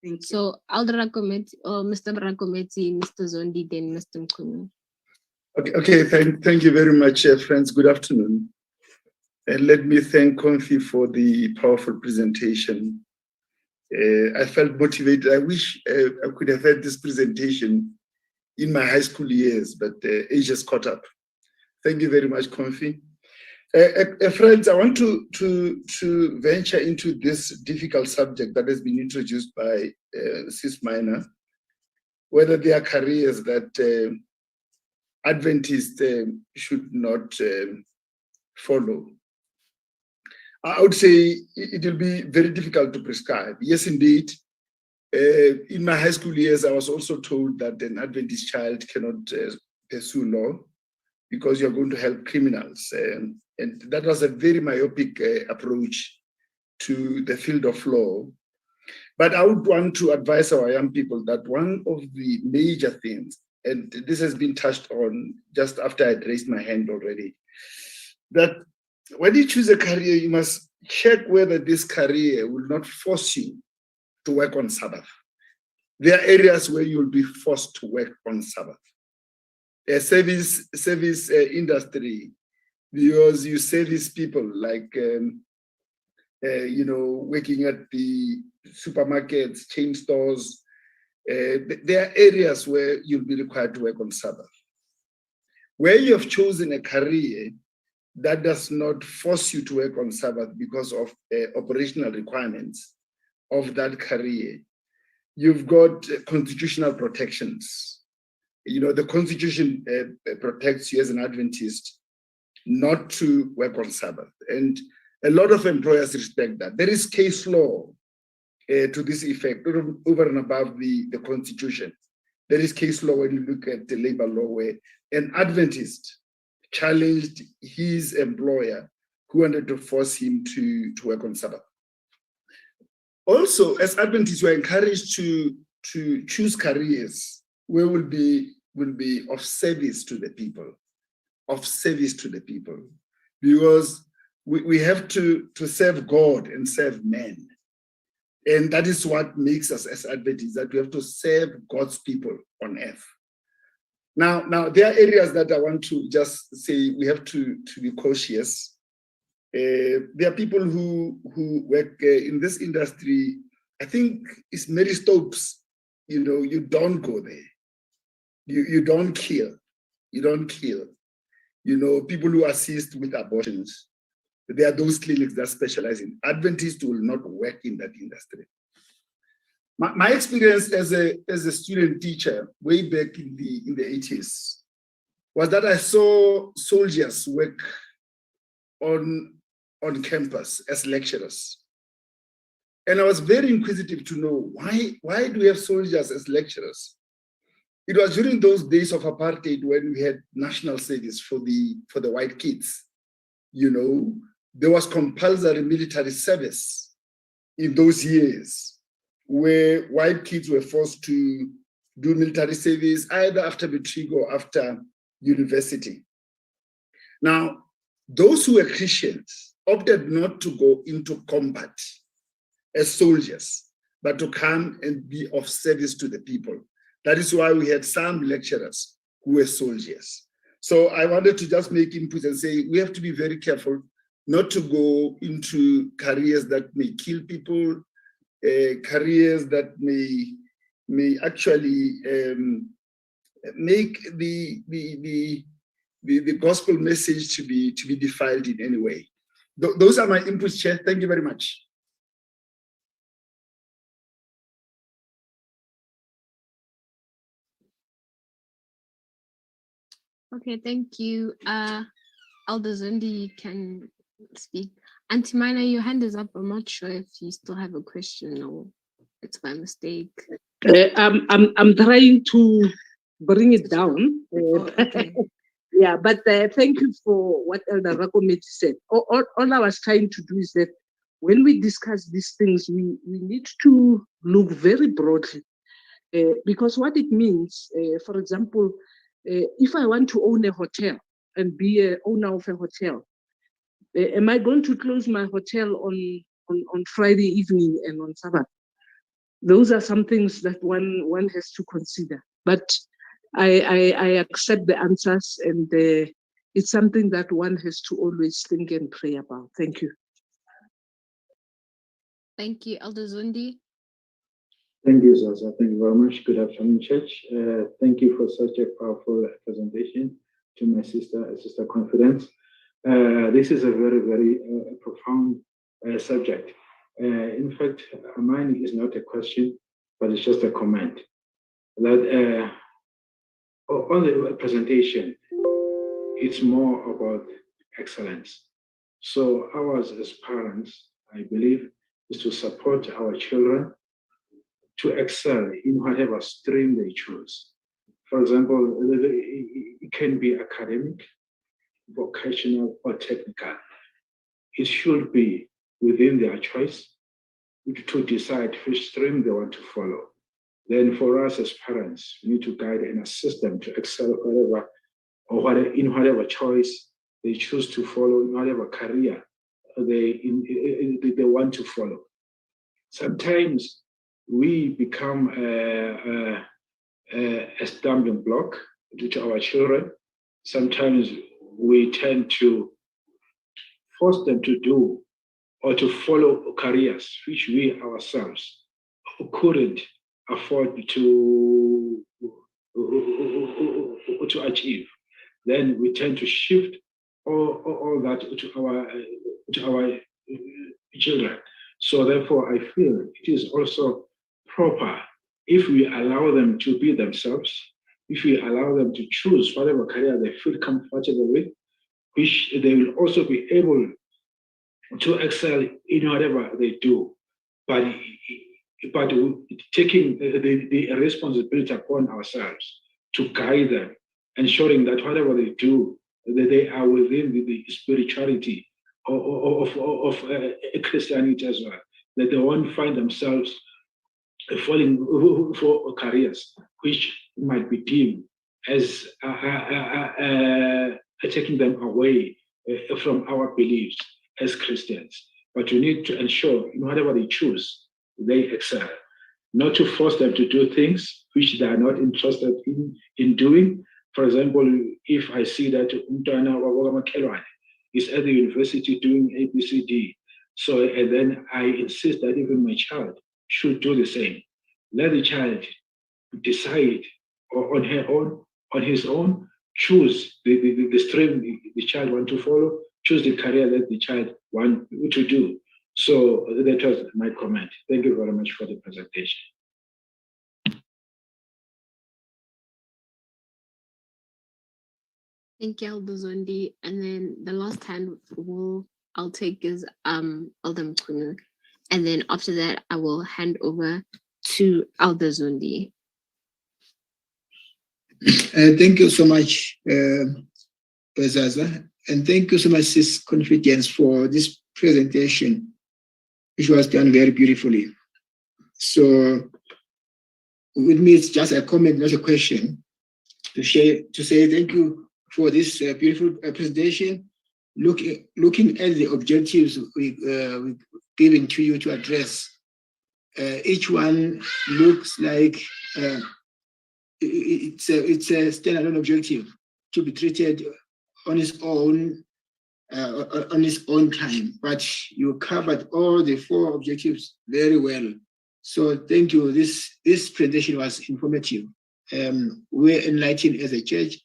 Thank you. So Elder Rakometsi, or Mr. Rakometsi, Mr. Zondi, then Mr. Mchunu. Okay. Thank you very much, friends. Good afternoon. And let me thank Confi for the powerful presentation. I felt motivated. I wish I could have had this presentation in my high school years, but age has caught up. Thank you very much, Confi. Friends, I want to venture into this difficult subject that has been introduced by Sis Minor, whether there are careers that Adventists should not follow. I would say it will be very difficult to prescribe. Yes, indeed. In my high school years, I was also told that an Adventist child cannot pursue law because you're going to help criminals. And that was a very myopic approach to the field of law. But I would want to advise our young people that one of the major things, and this has been touched on just after I raised my hand already, that when you choose a career, you must check whether this career will not force you to work on Sabbath. There are areas where you'll be forced to work on Sabbath. A service industry, because you service people like, working at the supermarkets, chain stores. There are areas where you'll be required to work on Sabbath. Where you have chosen a career that does not force you to work on Sabbath because of operational requirements of that career, you've got constitutional protections. The Constitution protects you as an Adventist not to work on Sabbath. And a lot of employers respect that. There is case law to this effect, over and above the Constitution. There is case law when you look at the labor law where an Adventist challenged his employer who wanted to force him to work on Sabbath. Also, as Adventists, we're encouraged to choose careers where will be of service to the people, because we have to serve God and serve men. And that is what makes us as Adventists, that we have to serve God's people on earth. Now there are areas that I want to just say we have to be cautious. There are people who work in this industry. I think it's Mary Stopes. You don't go there. You don't kill. People who assist with abortions. There are those clinics that specialize in. Adventists will not work in that industry. My experience as a student teacher way back in the 80s was that I saw soldiers work on campus as lecturers. And I was very inquisitive to know why do we have soldiers as lecturers? It was during those days of apartheid when we had national service for the white kids. There was compulsory military service in those years where white kids were forced to do military service either after matric or after university. Now, those who were Christians opted not to go into combat as soldiers, but to come and be of service to the people. That is why we had some lecturers who were soldiers. So I wanted to just make input and say we have to be very careful not to go into careers that may kill people, careers that may actually make the gospel message to be defiled in any way. Those are my inputs, Chair. Thank you very much. Okay, thank you. Elder Zundi can speak. Auntie Mina, your hand is up. I'm not sure if you still have a question or it's by mistake. I'm trying to bring it down. Okay. Yeah, but thank you for what Elder Rakometi said. All I was trying to do is that when we discuss these things, we need to look very broadly. Because what it means, for example, if I want to own a hotel and be an owner of a hotel, am I going to close my hotel on Friday evening and on Sabbath? Those are some things that one has to consider. But I accept the answers, and it's something that one has to always think and pray about. Thank you. Thank you, Elder Zundi. Thank you, Zaza. Thank you very much. Good afternoon, Church. Thank you for such a powerful presentation to my Sister Confidence. This is a very, very profound subject. In fact, mine is not a question, but it's just a comment. That on the presentation, it's more about excellence. So ours as parents, I believe, is to support our children to excel in whatever stream they choose. For example, it can be academic, vocational, or technical. It should be within their choice to decide which stream they want to follow. Then for us as parents, we need to guide and assist them to excel in whatever choice they choose to follow, in whatever career they want to follow. Sometimes we become a stumbling block to our children. Sometimes we tend to force them to do or to follow careers which we ourselves couldn't afford to achieve. Then we tend to shift all that to our children. So therefore, I feel it is also proper if we allow them to be themselves, if we allow them to choose whatever career they feel comfortable with, which they will also be able to excel in whatever they do, but taking the responsibility upon ourselves to guide them, ensuring that whatever they do, that they are within the spirituality of Christianity as well, that they won't find themselves falling for careers which might be deemed as taking them away from our beliefs as Christians. But we need to ensure in whatever they choose, they excel. Not to force them to do things which they are not interested in doing. For example, if I see that Umtwana Wagogamakhelwane is at the university doing ABCD, so and then I insist that even my child should do the same. Let the child decide on her own, on his own, choose the stream the child wants to follow, choose the career that the child wants to do. So that was my comment. Thank you very much for the presentation. Thank you, Elder Zondi. And then the last hand I'll take is Elder Mkunu. And then after that, I will hand over to Elder Zondi. Thank you so much, Zaza. And thank you so much, Sis Confidence, for this presentation, which was done very beautifully. So with me, it's just a comment, not a question, to say thank you for this beautiful presentation, looking at the objectives we've given to you to address. Each one looks like it's a standalone objective to be treated on its own time, but you covered all the 4 objectives very well. So thank you. This presentation was informative. We're enlightened as a church,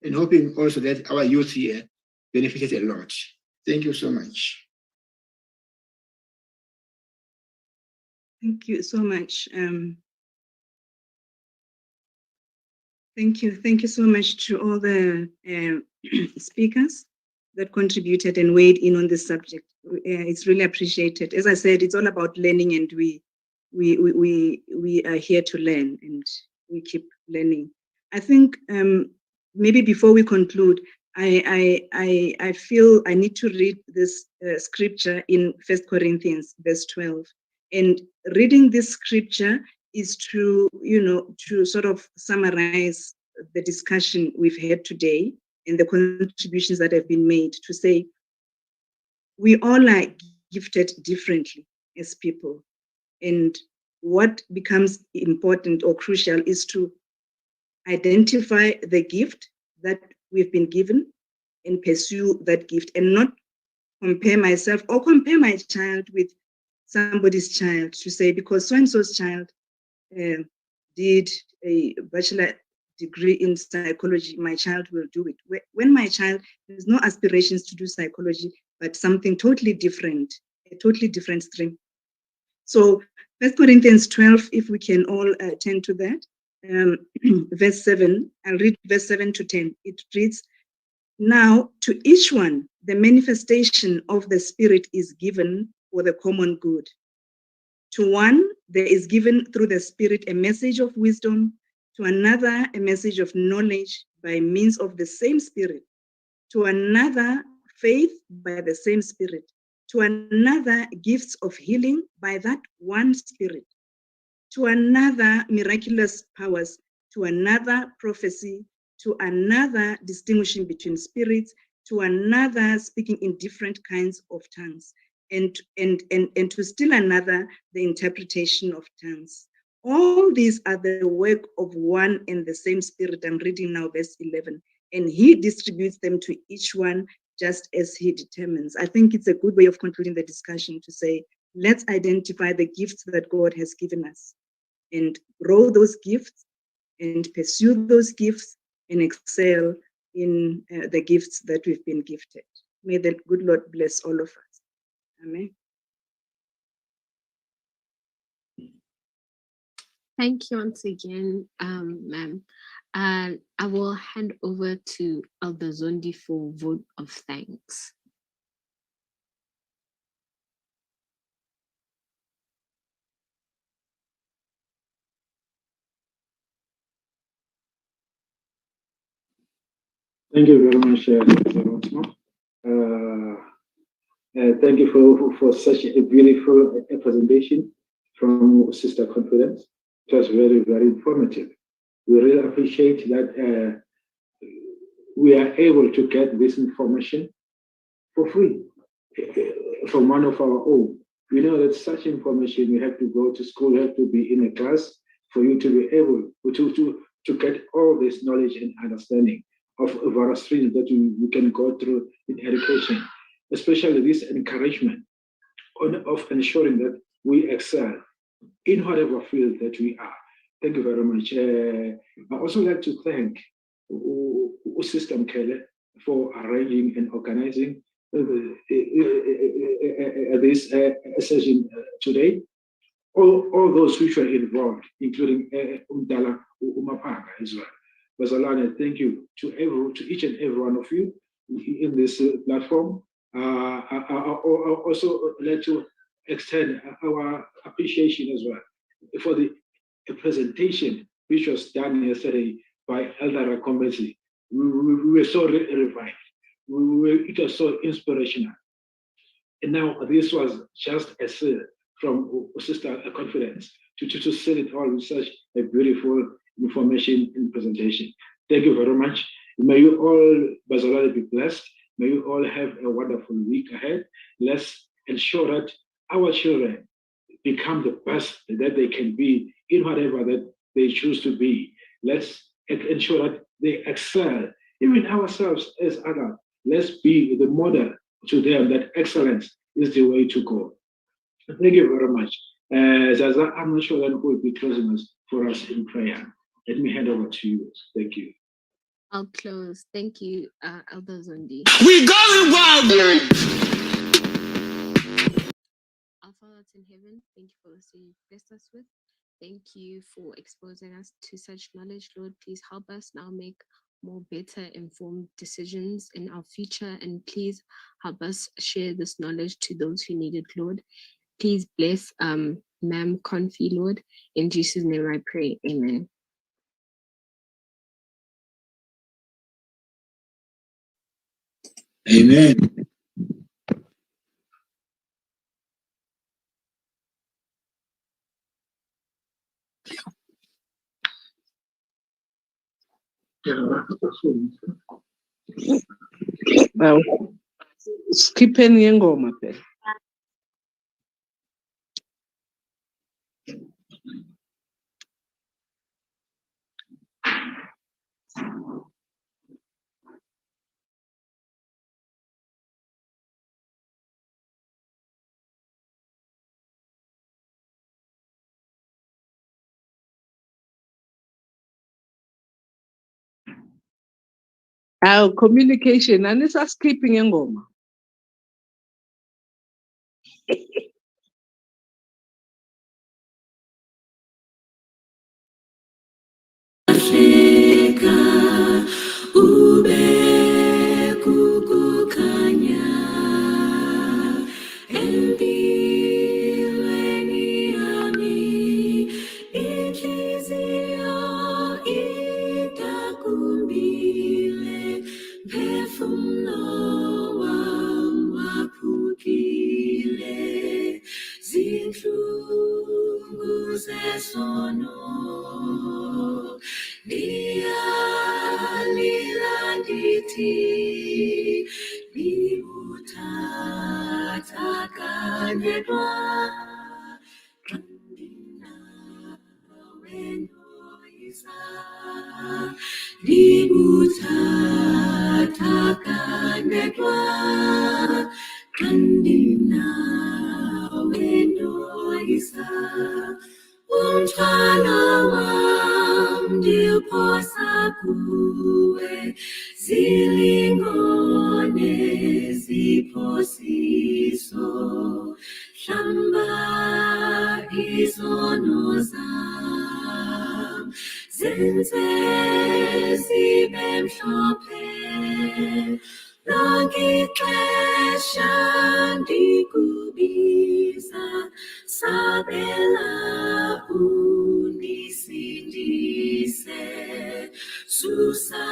and hoping also that our youth here benefited a lot. Thank you so much. Thank you so much. Thank you so much to all the speakers that contributed and weighed in on this subject. It's really appreciated. As I said, it's all about learning, and we are here to learn, and we keep learning. I think maybe before we conclude, I feel I need to read this scripture in 1 Corinthians verse 12. And reading this scripture is to sort of summarize the discussion we've had today and the contributions that have been made, to say we all are gifted differently as people. And what becomes important or crucial is to identify the gift that we've been given and pursue that gift, and not compare myself or compare my child with somebody's child, to say because so-and-so's child did a bachelor degree in psychology, my child will do it. When my child has no aspirations to do psychology, but something totally different, a totally different stream. So 1 Corinthians 12, if we can all turn to that, verse 7, I'll read verse 7 to 10. It reads, "Now to each one, the manifestation of the Spirit is given for the common good. To one, there is given through the Spirit a message of wisdom, to another, a message of knowledge by means of the same Spirit, to another, faith by the same Spirit, to another, gifts of healing by that one Spirit, to another, miraculous powers, to another, prophecy, to another, distinguishing between spirits, to another speaking in different kinds of tongues, and to still another the interpretation of tongues. All these are the work of one and the same Spirit. I'm reading now verse 11. And he distributes them to each one just as he determines. I think it's a good way of concluding the discussion to say, let's identify the gifts that God has given us and grow those gifts and pursue those gifts and excel in the gifts that we've been gifted. May the good Lord bless all of us. Amen. Thank you once again, ma'am. I will hand over to Elder Zondi for vote of thanks. Thank you very much, thank you for such a beautiful presentation from Sister Confidence. It was very, very informative. We really appreciate that we are able to get this information for free from one of our own. We know that such information, you have to go to school, you have to be in a class for you to be able to get all this knowledge and understanding of various things that you can go through in education, especially this encouragement of ensuring that we excel in whatever field that we are. Thank you very much. I also like to thank Sister Mkele for arranging and organizing this session today. All those which were involved, including Umdala Umapaka as well. Bazalane, thank you to each and every one of you in this platform. I also like to extend our appreciation as well for the presentation which was done yesterday by Elder Rakombesi. We were so revived. It was so inspirational. And now this was just a seal from Sister Confidence to seal it all with such a beautiful information and presentation. Thank you very much. May you all, Bazalale, be blessed. May you all have a wonderful week ahead. Let's ensure that our children become the best that they can be in whatever that they choose to be. Let's ensure that they excel. Even ourselves as adults, let's be the model to them that excellence is the way to go. Thank you very much. Zaza, I'm not sure that who will be closing us for us in prayer. Let me hand over to you. Thank you. I'll close. Thank you, Elder Zondi. We going wild. Our Father that's in heaven, thank you for the day you blessed us with. Thank you for exposing us to such knowledge, Lord. Please help us now make more better informed decisions in our future, and please help us share this knowledge to those who need it, Lord. Please bless Ma'am Confi, Lord. In Jesus' name I pray. Amen. Amen. Skipping yengoma phela. Our communication, and it's a skipping yengoma. Zinhlungu zesono Umthwalo wam ndiwuphosa kuwe, zilingone ziphosiso, hlamba izono zam, zenze zibe mhlophe, lonke ixesha ndikubiza, sabela unisindise, susa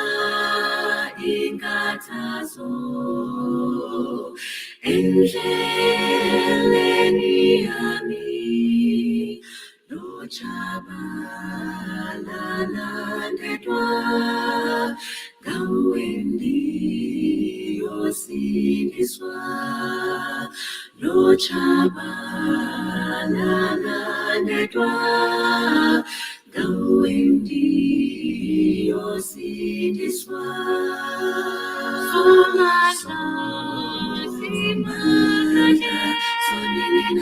inkathazo endleleni yami, lojabalala ndedwa, ngawe ndiyosindiswa, lojabalala ndedwa, ngawe ndiyosindiswa. Somahla simahla sonini